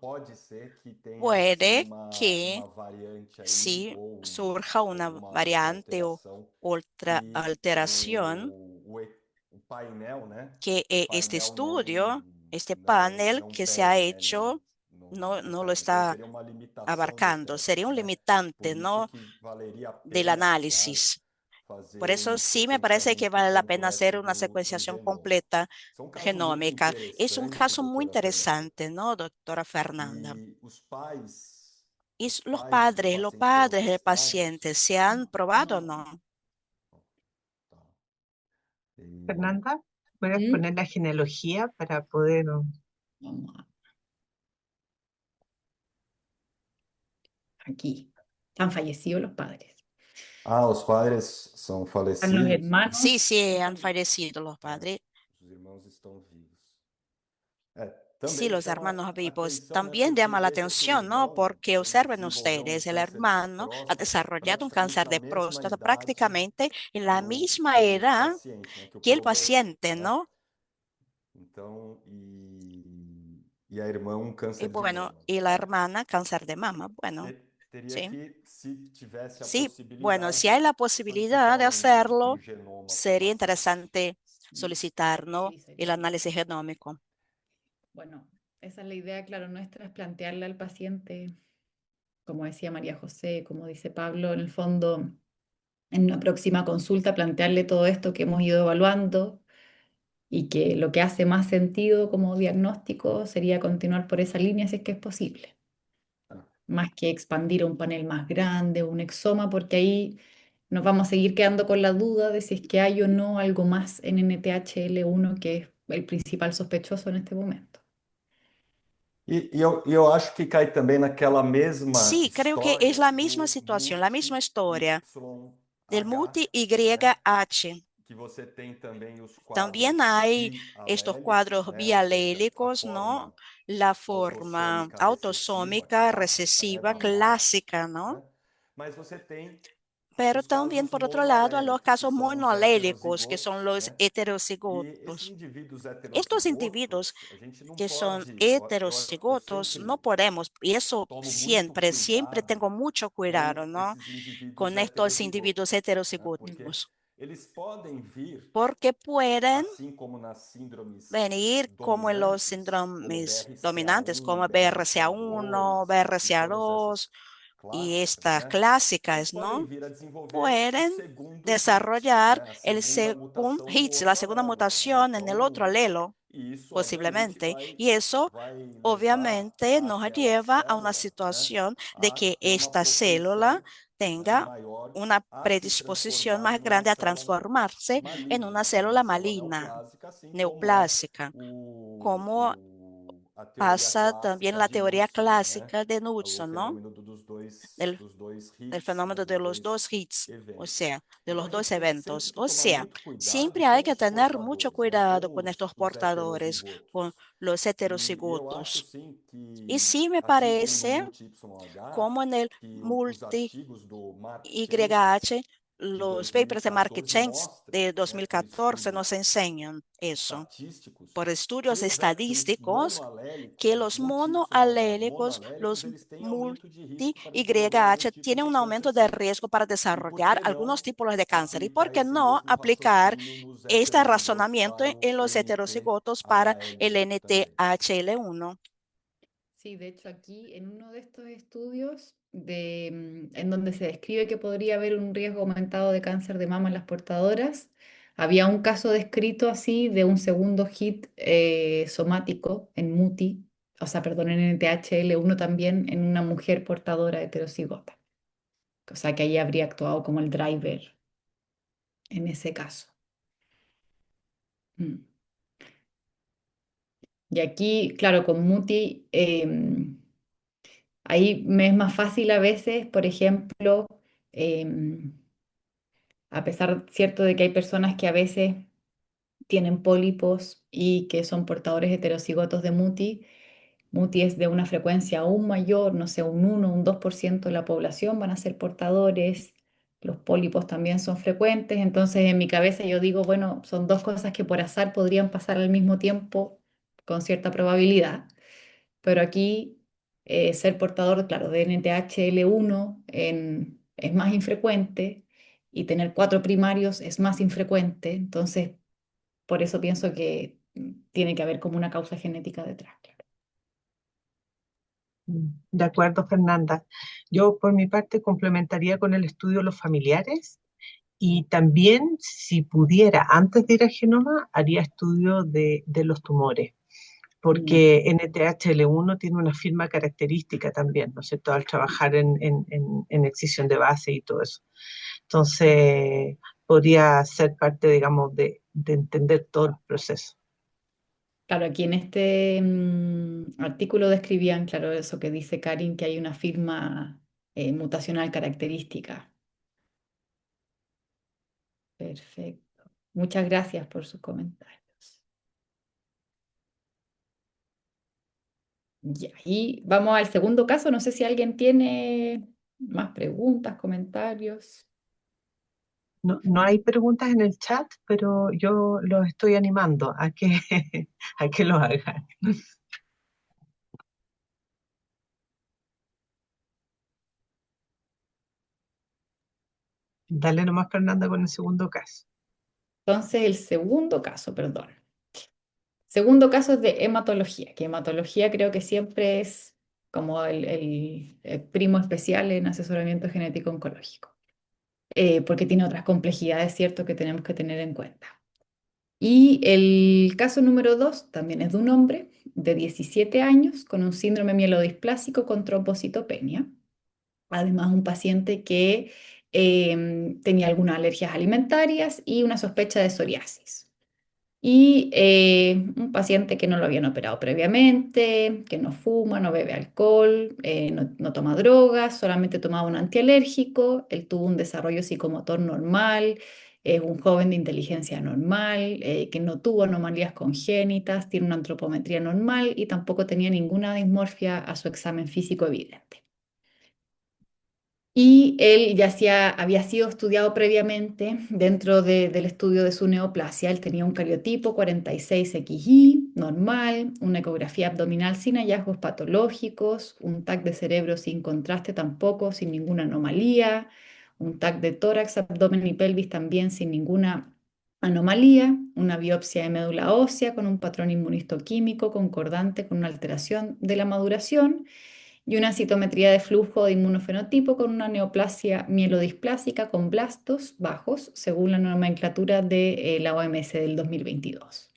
pode ser que tenha sim puede que uma variante aí sí ou surja una alguma variante o alteração otra que alteración o painel, né? que O este painel estudio, este panel não que se ha pegue, né? hecho, Não no lo pega. Então está seria uma limitação do abarcando. Sería teste, un né? Por limitante, isso ¿no? que valeria a Del pena, eu acho, análisis. Por fazer eso um sí me parece que sequenciamento vale la pena hacer completo una do secuenciación genoma. completa Isso é um caso muito genómica. Es un interessante, caso muy doutora Fernanda. interesante, ¿no, doctora Fernanda? E Y os pais do los paciente foram padres del testados? paciente, ¿se han probado o No. no? Tá. E, Fernanda, ¿puedes ¿Mm? poner la genealogía para poder... Vamos aquí. Han fallecido los padres. os padres são Están los falecidos? Sí, hermanos. sí, han fallecido los Ah, padres. os irmãos estão vivos. Sí, Também los chama hermanos a vivos. atenção, né? También Porque llama la veja que o atención, ¿no? irmão, Porque ele observen desenvolveu um ustedes, el câncer de hermano ha próstata desarrollado un praticamente cáncer na de mesma próstata idade prácticamente en que la misma que o edad paciente, né? Que o que el probando, paciente, tá? ¿no? Então, e a irmã um Y câncer de bueno, mama, y la tá? hermana, cáncer de mama. Bueno, Teria sí, que, se tivesse a sí. Bueno, si possibilidade, hay la posibilidad solicitar de hacerlo, genoma para o sería paciente. interesante solicitar, ¿no? Sí, sería El análisis interesante. genómico. Bueno, esa es la idea, claro, nuestra, es plantearle al paciente, como decía María José, como dice Pablo, en el fondo, en una próxima consulta, plantearle todo esto que hemos ido evaluando y que lo que hace más sentido como diagnóstico sería continuar por esa línea si es que es posible, Ah, más que expandir a un panel más grande, un exoma, porque ahí nos vamos a seguir quedando con la duda de si es que hay o no algo más en NTHL1, que es el principal sospechoso en este momento. eu acho que cai também naquela mesma Sí, creo que es história la misma do situación, la misma historia del multi-YH, né? multi-YH. Que você tem também os También quadros hay estos bialélicos, cuadros né? Ou seja, a bialélicos, ¿no? forma La forma autossômica recessiva autosómica clássica, né? recesiva Da mama, clásica, ¿no? né? Mas você tem pero os también, casos por otro lado, a los monoalélicos, que casos são os monoalélicos, que son heterozigotos, los né? E esses heterocigotos. indivíduos Estos individuos heterozigotos, a gente não que son pode, eu heterocigotos, no sempre podemos, y eso tomo muito siempre cuidado tengo mucho cuidado, com ¿no? esses indivíduos Con estos individuos heterozigotos, né? Porque heterocigóticos, eles podem vir, porque pueden assim como nas síndromes venir como en los dominantes, como síndromes dominantes, BRCA1, como BRCA1, BRCA2 e todas essas BRCA2 y clássicas, estas né? Eles clásicas, podem ¿no? vir a desenvolver o Pueden segundo hit, desarrollar né? A el segunda segundo mutação no hit, la outro segunda alelo, né? mutación en el otro Então, alelo, e isso obviamente posiblemente, y eso vai levar obviamente nos aquela lleva a una célula, né, situación de a que ter uma esta célula propensão, né, tenga maior una a se predisposición transformar más numa grande a célula transformarse en una maligna, numa célula célula maligna, neoplásica, assim como é neoplásica, como a teoria pasa también clássica la de teoría Knudsen, né? clásica de O Knudsen, ¿no? fenômeno Del, dos dois del hits, né, fenómeno dos de los dois dos hits, o eventos. sea, de Então los a dos gente tem sempre eventos. que O tomar sea, muito cuidado siempre hay com que os tener mucho portadores, né, cuidado com con estos os portadores, con heterozigotos. los E eu acho heterocigotos. sim Y que, sí me assim como no parece, multi-YH, como en el que os multi artigos do Mark Chase YH, de los papers de Mark 2014 Chance mostram, de né, por 2014 nos estudos enseñan eso, estatísticos, por que estudios os estadísticos, monoalélicos, que os los multi-YH monoalélicos, monoalélicos, los eles têm aumento de risco para desenvolver alguns multi-YH tipos tienen de un câncer, aumento de sim. riesgo para E por desarrollar que algunos não tipos de cáncer. ¿Y por aplicar qué esse no mesmo aplicar raciocínio nos este heterozigotos razonamiento para o en los heterocigotos para el NTHL1 também? NTHL1? Sí, de hecho aquí en uno de estos estudios en donde se describe que podría haber un riesgo aumentado de cáncer de mama en las portadoras, había un caso descrito así de un segundo hit somático en MUTI, o sea, perdón, en NTHL1 también en una mujer portadora heterocigota. O sea que ahí habría actuado como el driver en ese caso. Mm. Y aquí, claro, con MUTI... ahí me es más fácil a veces, por ejemplo, em, a pesar, cierto, de que hay personas que a veces tienen pólipos y que son portadores heterocigotos de MUTI. MUTI es de una frecuencia aún mayor, no sé, un 1, un 2% de la población van a ser portadores. Los pólipos también son frecuentes, entonces en mi cabeza yo digo, bueno, son dos cosas que por azar podrían pasar al mismo tiempo con cierta probabilidad. Pero aquí ser portador, claro, de NTHL1 es más infrecuente y tener cuatro primarios es más infrecuente. Entonces, por eso pienso que tiene que haber como una causa genética detrás. Claro. De acuerdo, Fernanda. Yo por mi parte complementaría con el estudio de los familiares y también, si pudiera, antes de ir a genoma, haría estudio de los tumores, porque NTHL1 tiene una firma característica también, ¿no es cierto?, al trabajar en excisión de base y todo eso. Entonces, podría ser parte, digamos, de entender todo el proceso. Claro, aquí en este artículo describían, claro, eso que dice Karin, que hay una firma mutacional característica. Perfecto. Muchas gracias por sus comentarios. Y vamos al segundo caso. No sé si alguien tiene más preguntas, comentarios. No, no hay preguntas en el chat, pero yo los estoy animando a que, a que lo hagan. Dale nomás, Fernanda, con el segundo caso. Entonces, el segundo caso, perdón. Segundo caso es de hematología, que hematología creo que siempre es como el primo especial en asesoramiento genético oncológico, porque tiene otras complejidades, ¿cierto?, que tenemos que tener en cuenta. Y el caso número 2 también es de un hombre de 17 años con un síndrome mielodisplásico con trombocitopenia. Además, un paciente que tenía algunas alergias alimentarias y una sospecha de psoriasis. Y un paciente que no lo habían operado previamente, que no fuma, no bebe alcohol, no toma drogas, solamente tomaba un antialérgico. Él tuvo un desarrollo psicomotor normal, es un joven de inteligencia normal, que no tuvo anomalías congénitas, tiene una antropometría normal y tampoco tenía ninguna dismorfia a su examen físico evidente. Y él había sido estudiado previamente dentro del estudio de su neoplasia. Él tenía un cariotipo 46XY normal, una ecografía abdominal sin hallazgos patológicos, un TAC de cerebro sin contraste tampoco, sin ninguna anomalía, un TAC de tórax, abdomen y pelvis también sin ninguna anomalía, una biopsia de médula ósea con un patrón inmunistoquímico concordante con una alteración de la maduración y una citometría de flujo de inmunofenotipo con una neoplasia mielodisplásica con blastos bajos, según la nomenclatura de la OMS del 2022.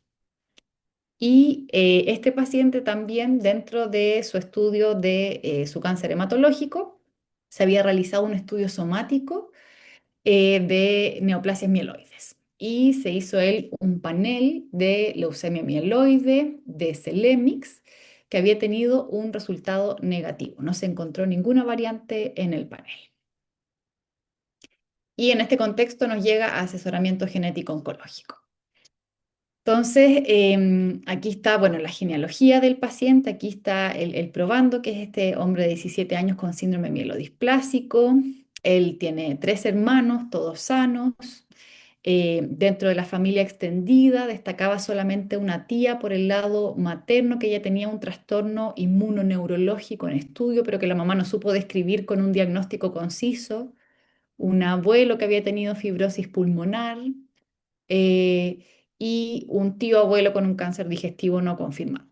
Y este paciente también, dentro de su estudio de su cáncer hematológico, se había realizado un estudio somático de neoplasias mieloides. Y se hizo él un panel de leucemia mieloide, de Celemix, que había tenido un resultado negativo. No se encontró ninguna variante en el panel. Y en este contexto nos llega asesoramiento genético oncológico. Entonces, aquí está, bueno, la genealogía del paciente, aquí está el probando, que es este hombre de 17 años con síndrome mielodisplásico. Él tiene 3 hermanos, todos sanos. Dentro de la familia extendida destacaba solamente una tía por el lado materno, que ella tenía un trastorno inmunoneurológico en estudio, pero que la mamá no supo describir con un diagnóstico conciso. Un abuelo que había tenido fibrosis pulmonar eh, y un tío abuelo con un cáncer digestivo no confirmado.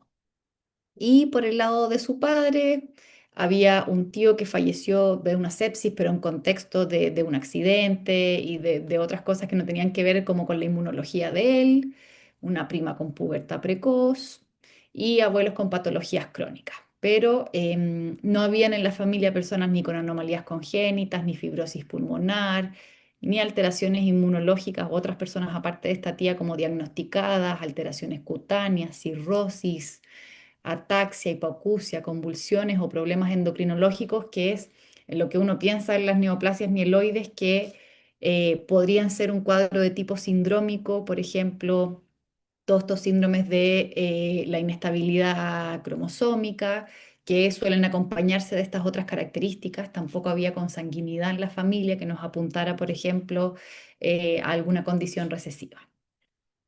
Y por el lado de su padre, había un tío que falleció de una sepsis, pero en contexto de un accidente y de otras cosas que no tenían que ver como con la inmunología de él, una prima con pubertad precoz y abuelos con patologías crónicas. Pero no habían en la familia personas ni con anomalías congénitas, ni fibrosis pulmonar, ni alteraciones inmunológicas u otras personas aparte de esta tía como diagnosticadas, alteraciones cutáneas, cirrosis, ataxia, hipoacusia, convulsiones o problemas endocrinológicos, que es en lo que uno piensa en las neoplasias mieloides, que podrían ser un cuadro de tipo sindrómico, por ejemplo, todos estos síndromes de la inestabilidad cromosómica, que suelen acompañarse de estas otras características. Tampoco había consanguinidad en la familia que nos apuntara, por ejemplo, a alguna condición recesiva.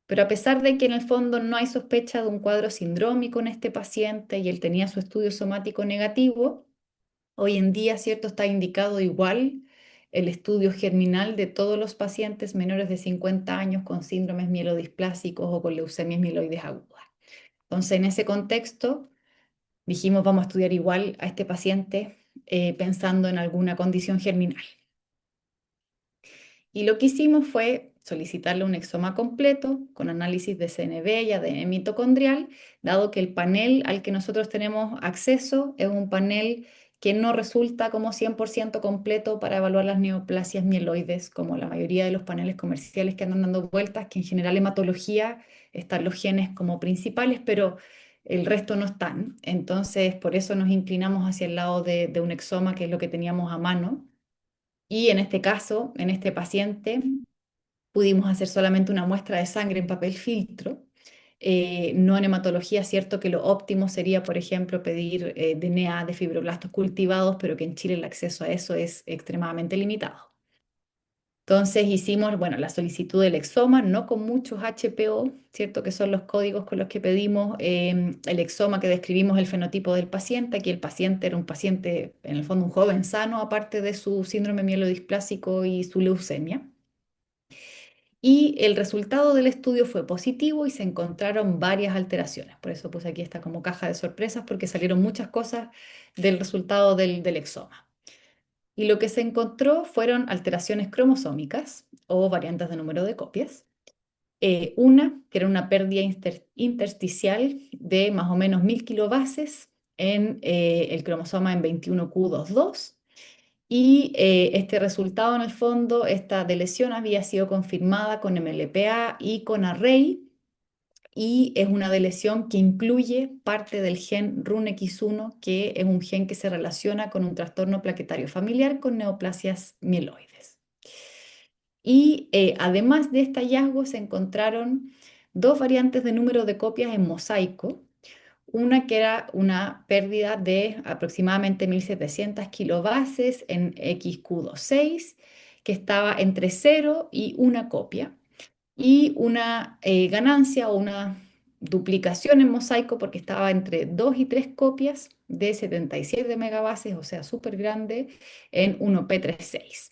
Pero a pesar de que en el fondo no hay sospecha de un cuadro sindrómico en este paciente y él tenía su estudio somático negativo, hoy en día, ¿cierto? Está indicado igual el estudio germinal de todos los pacientes menores de 50 años con síndromes mielodisplásicos o con leucemias mieloides agudas. Entonces, en ese contexto, dijimos, vamos a estudiar igual a este paciente pensando en alguna condición germinal. Y lo que hicimos fue solicitarle un exoma completo con análisis de CNV y ADN mitocondrial, dado que el panel al que nosotros tenemos acceso es un panel que no resulta como 100% completo para evaluar las neoplasias mieloides, como la mayoría de los paneles comerciales que andan dando vueltas, que en general hematología están los genes como principales, pero el resto no están. Entonces, por eso nos inclinamos hacia el lado de un exoma, que es lo que teníamos a mano. Y en este caso, en este paciente, pudimos hacer solamente una muestra de sangre en papel filtro. No en hematología, cierto que lo óptimo sería, por ejemplo, pedir DNA de fibroblastos cultivados, pero que en Chile el acceso a eso es extremadamente limitado. Entonces hicimos, bueno, la solicitud del exoma, no con muchos HPO, ¿cierto? Que son los códigos con los que pedimos el exoma, que describimos el fenotipo del paciente. Aquí el paciente era un paciente, en el fondo un joven sano, aparte de su síndrome mielodisplásico y su leucemia. Y el resultado del estudio fue positivo y se encontraron varias alteraciones. Por eso puse aquí esta como caja de sorpresas, porque salieron muchas cosas del resultado del exoma. Y lo que se encontró fueron alteraciones cromosómicas o variantes de número de copias. Una, que era una pérdida intersticial de más o menos 1000 kilobases en el cromosoma en 21q22. Y este resultado, en el fondo, esta lesión había sido confirmada con MLPA y con array, y es una lesión que incluye parte del gen RUNX1, que es un gen que se relaciona con un trastorno plaquetario familiar con neoplasias mieloides. Y además de este hallazgo se encontraron 2 variantes de número de copias en mosaico, una que era una pérdida de aproximadamente 1.700 kilobases en XQ26, que estaba entre 0 y una copia, y una ganancia o una duplicación en mosaico porque estaba entre 2 y 3 copias de 77 megabases, o sea, súper grande, en 1P36.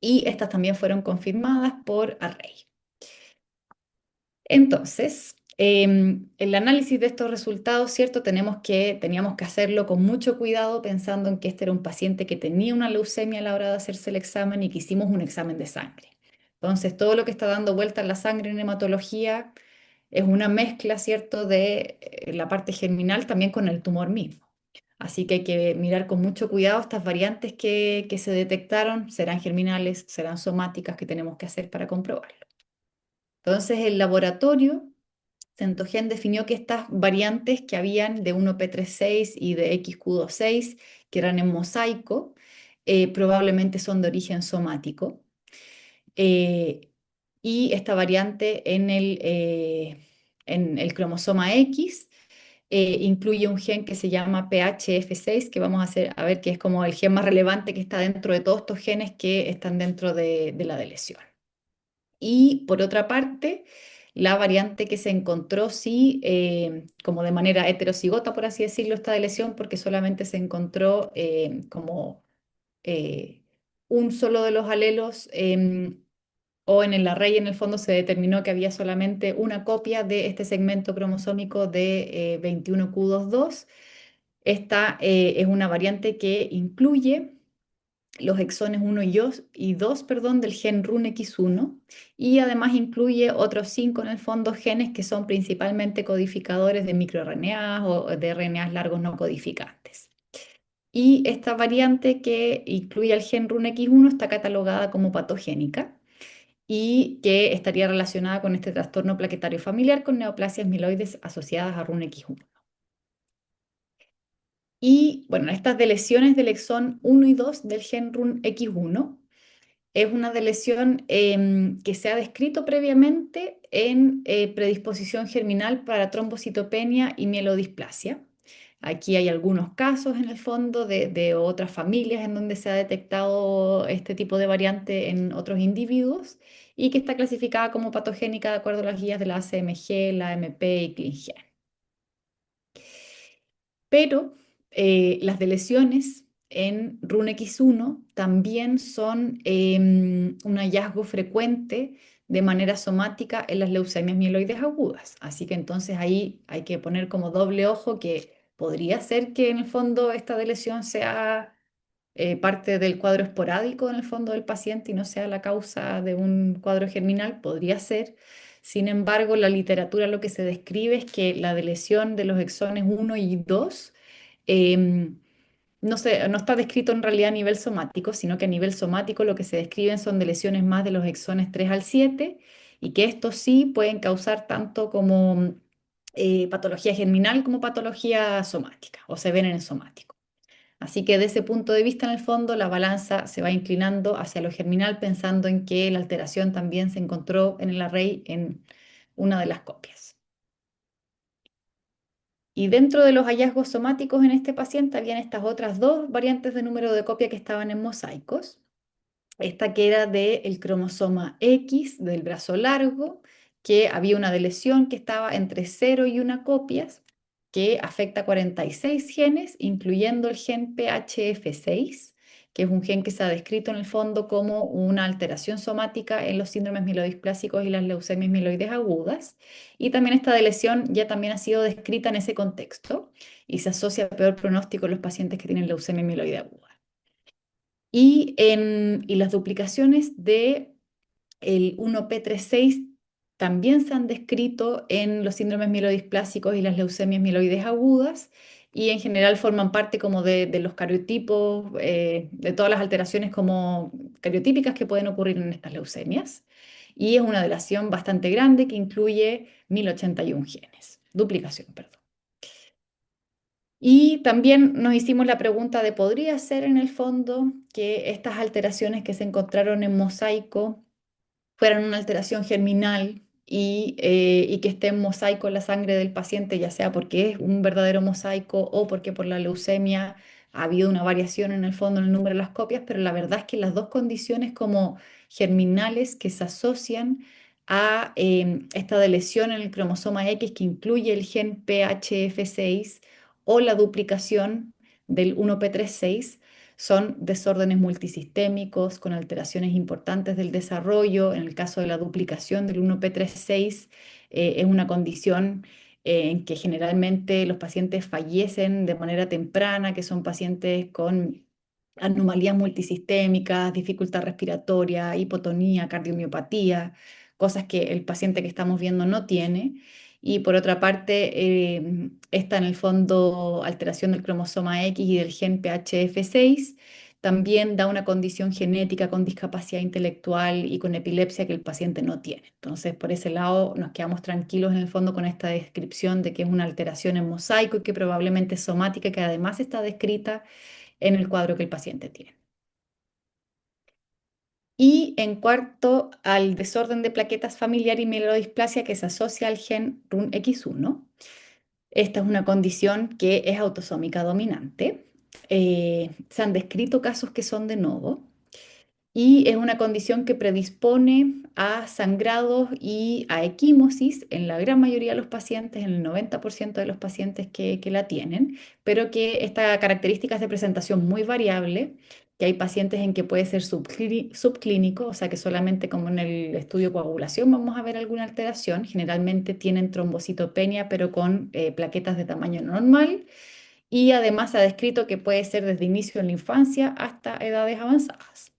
Y estas también fueron confirmadas por Array. Entonces, el análisis de estos resultados, ¿cierto? Teníamos que hacerlo con mucho cuidado, pensando en que este era un paciente que tenía una leucemia a la hora de hacerse el examen y que hicimos un examen de sangre. Entonces, todo lo que está dando vuelta en la sangre en hematología es una mezcla, ¿cierto?, de la parte germinal también con el tumor mismo. Así que hay que mirar con mucho cuidado estas variantes que se detectaron, serán germinales, serán somáticas, que tenemos que hacer para comprobarlo. Entonces, el laboratorio Centogen definió que estas variantes que habían de 1P36 y de XQ26, que eran en mosaico, probablemente son de origen somático. Y esta variante en el cromosoma X incluye un gen que se llama PHF6, que vamos a ver que es como el gen más relevante que está dentro de todos estos genes que están dentro de la deleción. Y por otra parte, la variante que se encontró, sí, como de manera heterocigota, por así decirlo, esta deleción, porque solamente se encontró como un solo de los alelos, o en el array en el fondo se determinó que había solamente una copia de este segmento cromosómico de 21q22. Esta es una variante que incluye los exones 1 y 2, perdón, del gen RUNX1, y además incluye otros 5 en el fondo genes que son principalmente codificadores de microRNAs o de RNAs largos no codificantes. Y esta variante que incluye al gen RUNX1 está catalogada como patogénica y que estaría relacionada con este trastorno plaquetario familiar con neoplasias mieloides asociadas a RUNX1. Y bueno, estas deleciones del exón 1 y 2 del gen RUNX1 es una deleción que se ha descrito previamente en predisposición germinal para trombocitopenia y mielodisplasia. Aquí hay algunos casos en el fondo de otras familias en donde se ha detectado este tipo de variante en otros individuos y que está clasificada como patogénica de acuerdo a las guías de la ACMG, la AMP y ClinGen. Pero las deleciones en RUNX1 también son un hallazgo frecuente de manera somática en las leucemias mieloides agudas. Así que entonces ahí hay que poner como doble ojo que podría ser que en el fondo esta deleción sea parte del cuadro esporádico en el fondo del paciente y no sea la causa de un cuadro germinal, podría ser. Sin embargo, la literatura lo que se describe es que la deleción de los exones 1 y 2 no está descrito en realidad a nivel somático, sino que a nivel somático lo que se describen son deleciones más de los exones 3 al 7 y que estos sí pueden causar tanto como patología germinal como patología somática o se ven en el somático. Así que desde ese punto de vista, en el fondo, la balanza se va inclinando hacia lo germinal, pensando en que la alteración también se encontró en el array en una de las copias. Y dentro de los hallazgos somáticos en este paciente habían estas otras dos variantes de número de copia que estaban en mosaicos. Esta que era del cromosoma X del brazo largo, que había una deleción que estaba entre 0 y 1 copias, que afecta 46 genes, incluyendo el gen PHF6, que es un gen que se ha descrito en el fondo como una alteración somática en los síndromes mielodisplásicos y las leucemias mieloides agudas. Y también esta deleción ya también ha sido descrita en ese contexto y se asocia a peor pronóstico en los pacientes que tienen leucemia mieloide aguda. Y las duplicaciones de el 1P36 también se han descrito en los síndromes mielodisplásicos y las leucemias mieloides agudas y en general forman parte como de los cariotipos, de todas las alteraciones como cariotípicas que pueden ocurrir en estas leucemias. Y es una deleción bastante grande que incluye 1081 genes, duplicación, perdón. Y también nos hicimos la pregunta de, ¿podría ser en el fondo que estas alteraciones que se encontraron en mosaico fueran una alteración germinal y que esté en mosaico la sangre del paciente, ya sea porque es un verdadero mosaico o porque por la leucemia ha habido una variación en el fondo en el número de las copias, pero la verdad es que las dos condiciones como germinales que se asocian a esta lesión en el cromosoma X que incluye el gen PHF6 o la duplicación del 1p36 son desórdenes multisistémicos con alteraciones importantes del desarrollo. En el caso de la duplicación del 1p36, es una condición en que generalmente los pacientes fallecen de manera temprana, que son pacientes con anomalías multisistémicas, dificultad respiratoria, hipotonía, cardiomiopatía, cosas que el paciente que estamos viendo no tiene. Y por otra parte, está en el fondo alteración del cromosoma X y del gen PHF6. También da una condición genética con discapacidad intelectual y con epilepsia que el paciente no tiene. Entonces, por ese lado, nos quedamos tranquilos en el fondo con esta descripción de que es una alteración en mosaico y que probablemente es somática, que además está descrita en el cuadro que el paciente tiene. Y en cuarto, al desorden de plaquetas familiar y mielodisplasia que se asocia al gen RUNX1. Esta es una condición que es autosómica dominante. Se han descrito casos que son de novo y es una condición que predispone a sangrados y a equimosis en la gran mayoría de los pacientes, en el 90% de los pacientes que la tienen, pero que esta característica es de presentación muy variable, que hay pacientes en que puede ser subclínico, o sea que solamente como en el estudio de coagulación vamos a ver alguna alteración. Generalmente tienen trombocitopenia, pero con plaquetas de tamaño normal. Y además se ha descrito que puede ser desde inicio en la infancia hasta edades avanzadas.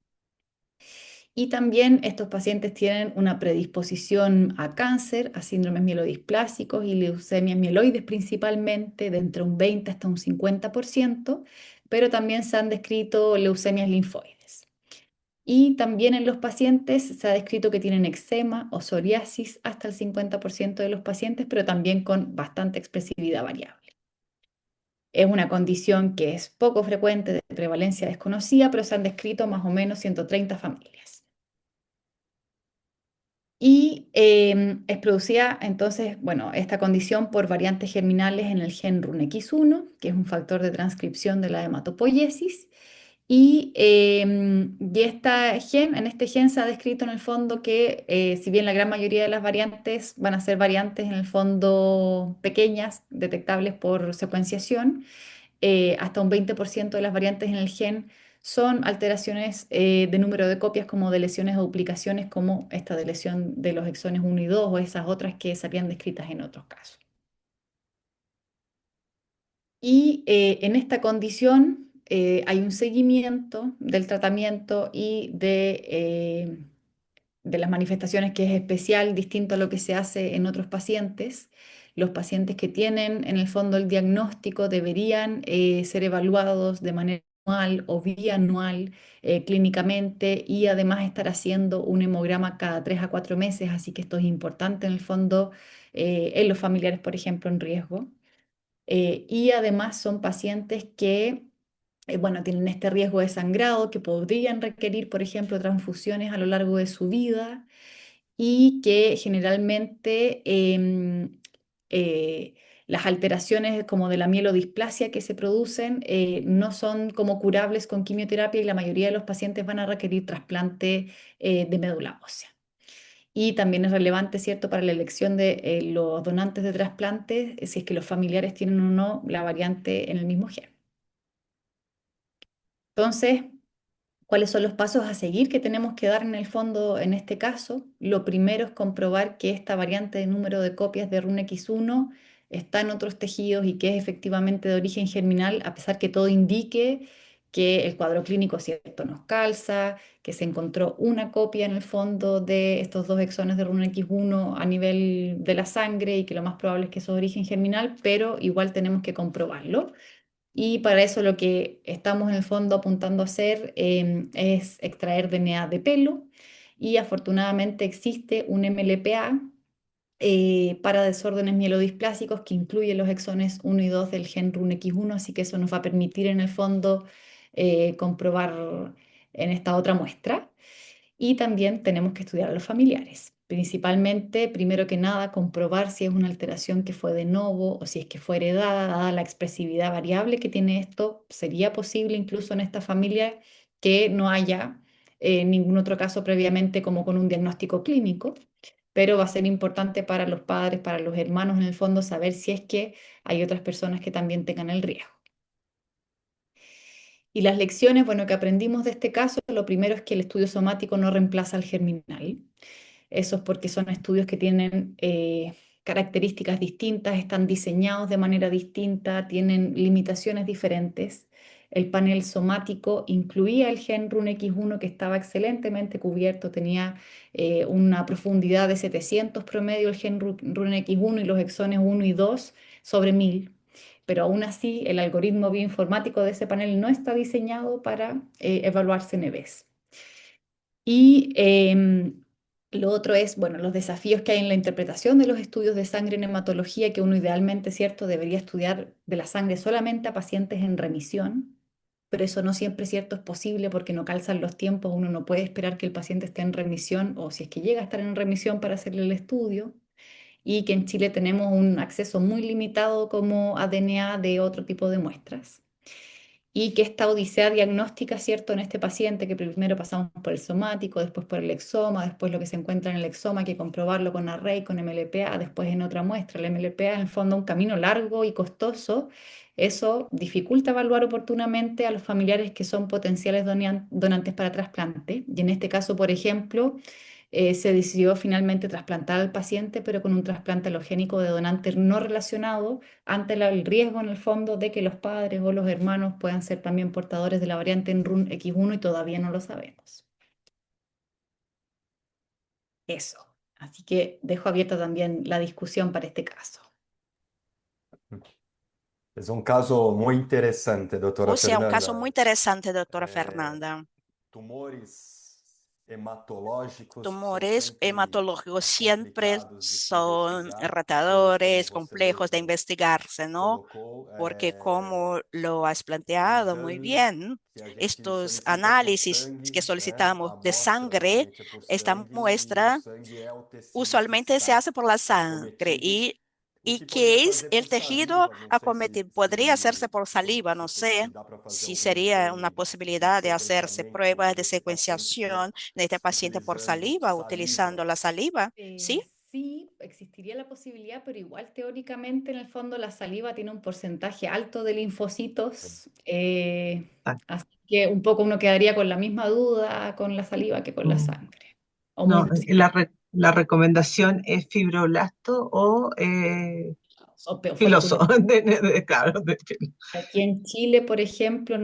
Y también estos pacientes tienen una predisposición a cáncer, a síndromes mielodisplásicos y leucemias mieloides principalmente, de entre un 20 hasta un 50%, pero también se han descrito leucemias linfoides. Y también en los pacientes se ha descrito que tienen eczema o psoriasis hasta el 50% de los pacientes, pero también con bastante expresividad variable. Es una condición que es poco frecuente, de prevalencia desconocida, pero se han descrito más o menos 130 familias. Y es producida entonces, bueno, esta condición por variantes germinales en el gen RUNX1, que es un factor de transcripción de la hematopoiesis. En este gen se ha descrito en el fondo que si bien la gran mayoría de las variantes van a ser variantes en el fondo pequeñas, detectables por secuenciación, hasta un 20% de las variantes en el gen son alteraciones de número de copias como de lesiones o duplicaciones como esta de lesión de los exones 1 y 2 o esas otras que se habían descritas en otros casos. Y en esta condición hay un seguimiento del tratamiento y de las manifestaciones que es especial, distinto a lo que se hace en otros pacientes. Los pacientes que tienen en el fondo el diagnóstico deberían ser evaluados de manera anual o bianual clínicamente y además estar haciendo un hemograma cada 3 a 4 meses, así que esto es importante en el fondo en los familiares, por ejemplo, en riesgo. Y además son pacientes que bueno, tienen este riesgo de sangrado, que podrían requerir, por ejemplo, transfusiones a lo largo de su vida y que generalmente las alteraciones como de la mielodisplasia que se producen no son como curables con quimioterapia y la mayoría de los pacientes van a requerir trasplante de médula ósea. Y también es relevante, ¿cierto?, para la elección de los donantes de trasplante, si es que los familiares tienen o no la variante en el mismo gen. Entonces, ¿cuáles son los pasos a seguir que tenemos que dar en el fondo en este caso? Lo primero es comprobar que esta variante de número de copias de RUNX1 está en otros tejidos y que es efectivamente de origen germinal, a pesar que todo indique que el cuadro clínico cierto nos calza, que se encontró una copia en el fondo de estos dos exones de RUNX1 a nivel de la sangre y que lo más probable es que eso es de origen germinal, pero igual tenemos que comprobarlo. Y para eso lo que estamos en el fondo apuntando a hacer es extraer DNA de pelo y afortunadamente existe un MLPA para desórdenes mielodisplásicos que incluye los exones 1 y 2 del gen RUNX1, así que eso nos va a permitir en el fondo comprobar en esta otra muestra. Y también tenemos que estudiar a los familiares. Principalmente, primero que nada, comprobar si es una alteración que fue de novo o si es que fue heredada, dada la expresividad variable que tiene esto. Sería posible incluso en esta familia que no haya ningún otro caso previamente como con un diagnóstico clínico, pero va a ser importante para los padres, para los hermanos en el fondo, saber si es que hay otras personas que también tengan el riesgo. Y las lecciones, bueno, que aprendimos de este caso, lo primero es que el estudio somático no reemplaza al germinal. Eso es porque son estudios que tienen características distintas, están diseñados de manera distinta, tienen limitaciones diferentes. El panel somático incluía el gen RUNX1 que estaba excelentemente cubierto, tenía una profundidad de 700 promedio el gen RUNX1 y los exones 1 y 2 sobre 1000. Pero aún así el algoritmo bioinformático de ese panel no está diseñado para evaluar CNVs. Y lo otro es, bueno, los desafíos que hay en la interpretación de los estudios de sangre en hematología, que uno idealmente, ¿cierto?, debería estudiar de la sangre solamente a pacientes en remisión, pero eso no siempre, ¿cierto?, es posible porque no calzan los tiempos, uno no puede esperar que el paciente esté en remisión o si es que llega a estar en remisión para hacerle el estudio, y que en Chile tenemos un acceso muy limitado como a DNA de otro tipo de muestras y que esta odisea diagnóstica, ¿cierto? En este paciente, que primero pasamos por el somático, después por el exoma, después lo que se encuentra en el exoma, hay que comprobarlo con array, con MLPA, después en otra muestra. El MLPA, en el fondo, un camino largo y costoso. Eso dificulta evaluar oportunamente a los familiares que son potenciales donantes para trasplante. Y en este caso, por ejemplo, se decidió finalmente trasplantar al paciente, pero con un trasplante alogénico de donante no relacionado, ante el riesgo en el fondo de que los padres o los hermanos puedan ser también portadores de la variante en RUNX1 y todavía no lo sabemos. Eso. Así que dejo abierta también la discusión para este caso. Es un caso muy interesante, doctora O sea, un caso muy Fernanda. interesante, doctora Eh, Fernanda. Tumores hematológicos son Tumores siempre hematológicos siempre complicados de se son investigar, retadores, como você complejos de mesmo investigarse, ¿no? colocou, Porque como lo has o planteado muy exame bien, que a gente estos solicita por análisis sangue, que né? solicitamos A de amostra sangre, normalmente é por esta sangue e o muestra sangue é o tecido que usualmente se está hace por la sangre acometido. O y que poderia que es fazer por el tejido saliva, não sei acometido. Podría se, hacerse por saliva, no sé se dá para fazer si algum sería una exame de posibilidad de hacerse sequenciamento pruebas de desse paciente secuenciación de este paciente por utilizando saliva, utilizando saliva. la saliva, ¿sí? Sí, existiría la posibilidad, pero igual teóricamente en el fondo la saliva tiene un porcentaje alto de linfocitos, Ah, así que un poco uno quedaría con la misma duda con la saliva que con la mm. sangre. O No, multisite, la recomendación es fibroblasto o filoso, folículo. claro, Aquí en Chile, por ejemplo,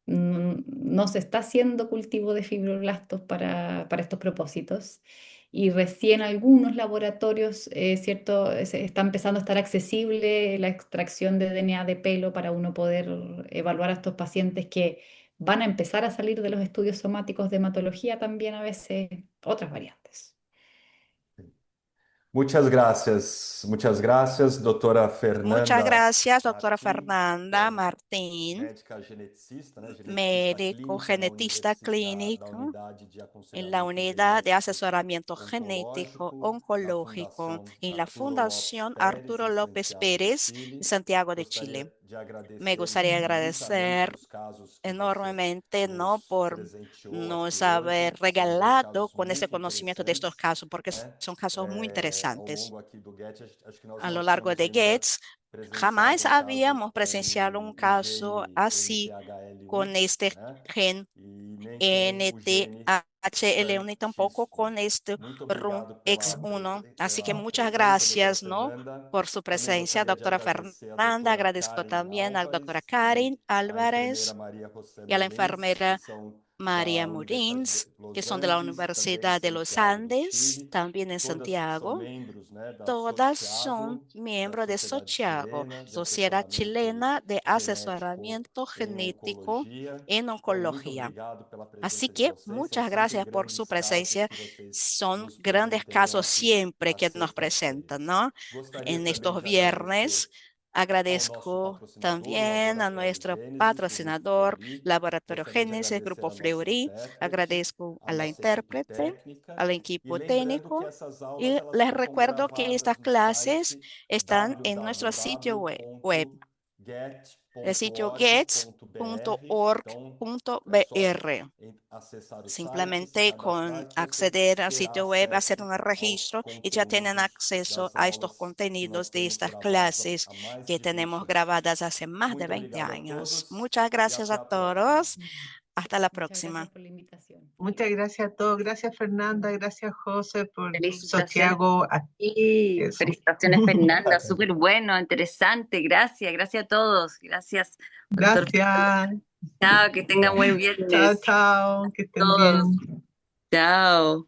no se está haciendo cultivo de fibroblastos para estos propósitos. Y recién algunos laboratorios, ¿cierto? Está empezando a estar accesible la extracción de DNA de pelo para uno poder evaluar a estos pacientes que van a empezar a salir de los estudios somáticos de hematología también a veces otras variantes. Muchas gracias, doutora Muchas Fernanda gracias, doctora Martín, que Fernanda é Martín, médica geneticista, né? Geneticista médico clínica genetista na clínico unidade de en la aconselhamento unidad de genético asesoramiento genético oncológico na oncológico Fundação en la Arturo Lopes Fundación Pérez, Arturo em López Santiago de Pérez en Chile. Santiago de Gostaria Chile. de Me agradecer gustaría infinitamente agradecer os casos que você enormemente, ¿no? nos Por presenteou aqui nos hoje. haber São dois regalado casos con ese muito conocimiento de estos interessantes, casos, porque né? son casos muy Ao interesantes. longo aqui do GET, acho que nós A não lo largo tínhamos de ainda Gates, jamás presenciado um caso habíamos presenciado com un o caso gene así NTHL1, con este né? gen E nem com o gene NTHL1 y tampoco RUNX1. con este Muito obrigado RUNX1. Así que pela muchas presença, doutora gracias, ¿no? Fernanda. Por su Também presencia, gostaria de doctora agradecer a Fernanda. doutora Agradezco Karen también a la doctora Álvares Karen e a enfermeira Álvarez Maria José y a la Menezes, que enfermera são María da Universidade Murins, de Los que son de la Andes, também em Universidad de los Santiago de Andes, Chile. también en Todas são Santiago. membros, né, da Todas son Sociago, que é a miembros de Sociedade Sochiago, Chilena de Sociedad Assessoramento Chilena de Genético Asesoramiento em Genético Oncologia. en Então, muito Oncología. obrigado pela Así presença de que vocês. São muchas sempre gracias por su grandes casos presencia. que vocês Son nos grandes presenteiam casos aqui siempre às que nos presentan, sextas-feiras. ¿no? Gostaria En também estos de agradecer viernes. Agradezco también a nuestro patrocinador, Laboratorio Génesis, Grupo Fleury. Agradezco a la intérprete, al equipo técnico. Y les recuerdo que estas clases están en nuestro sitio web, el sitio gets.org.br. Simplemente con acceder al sitio web, hacer un registro y ya tienen acceso a estos contenidos de estas clases que tenemos grabadas hace más de 20 años. Muchas gracias a todos. Hasta la Muchas gracias próxima. por la invitación. Muchas gracias a todos. Gracias, Fernanda. Gracias, José, por Felicitaciones. Santiago. Sí, Eso. felicitaciones Fernanda, súper bueno, interesante, gracias a todos, gracias doctor. Gracias. Chao, que tengan buen viernes. Chao, chao. Que estén Todos. bien. Chao.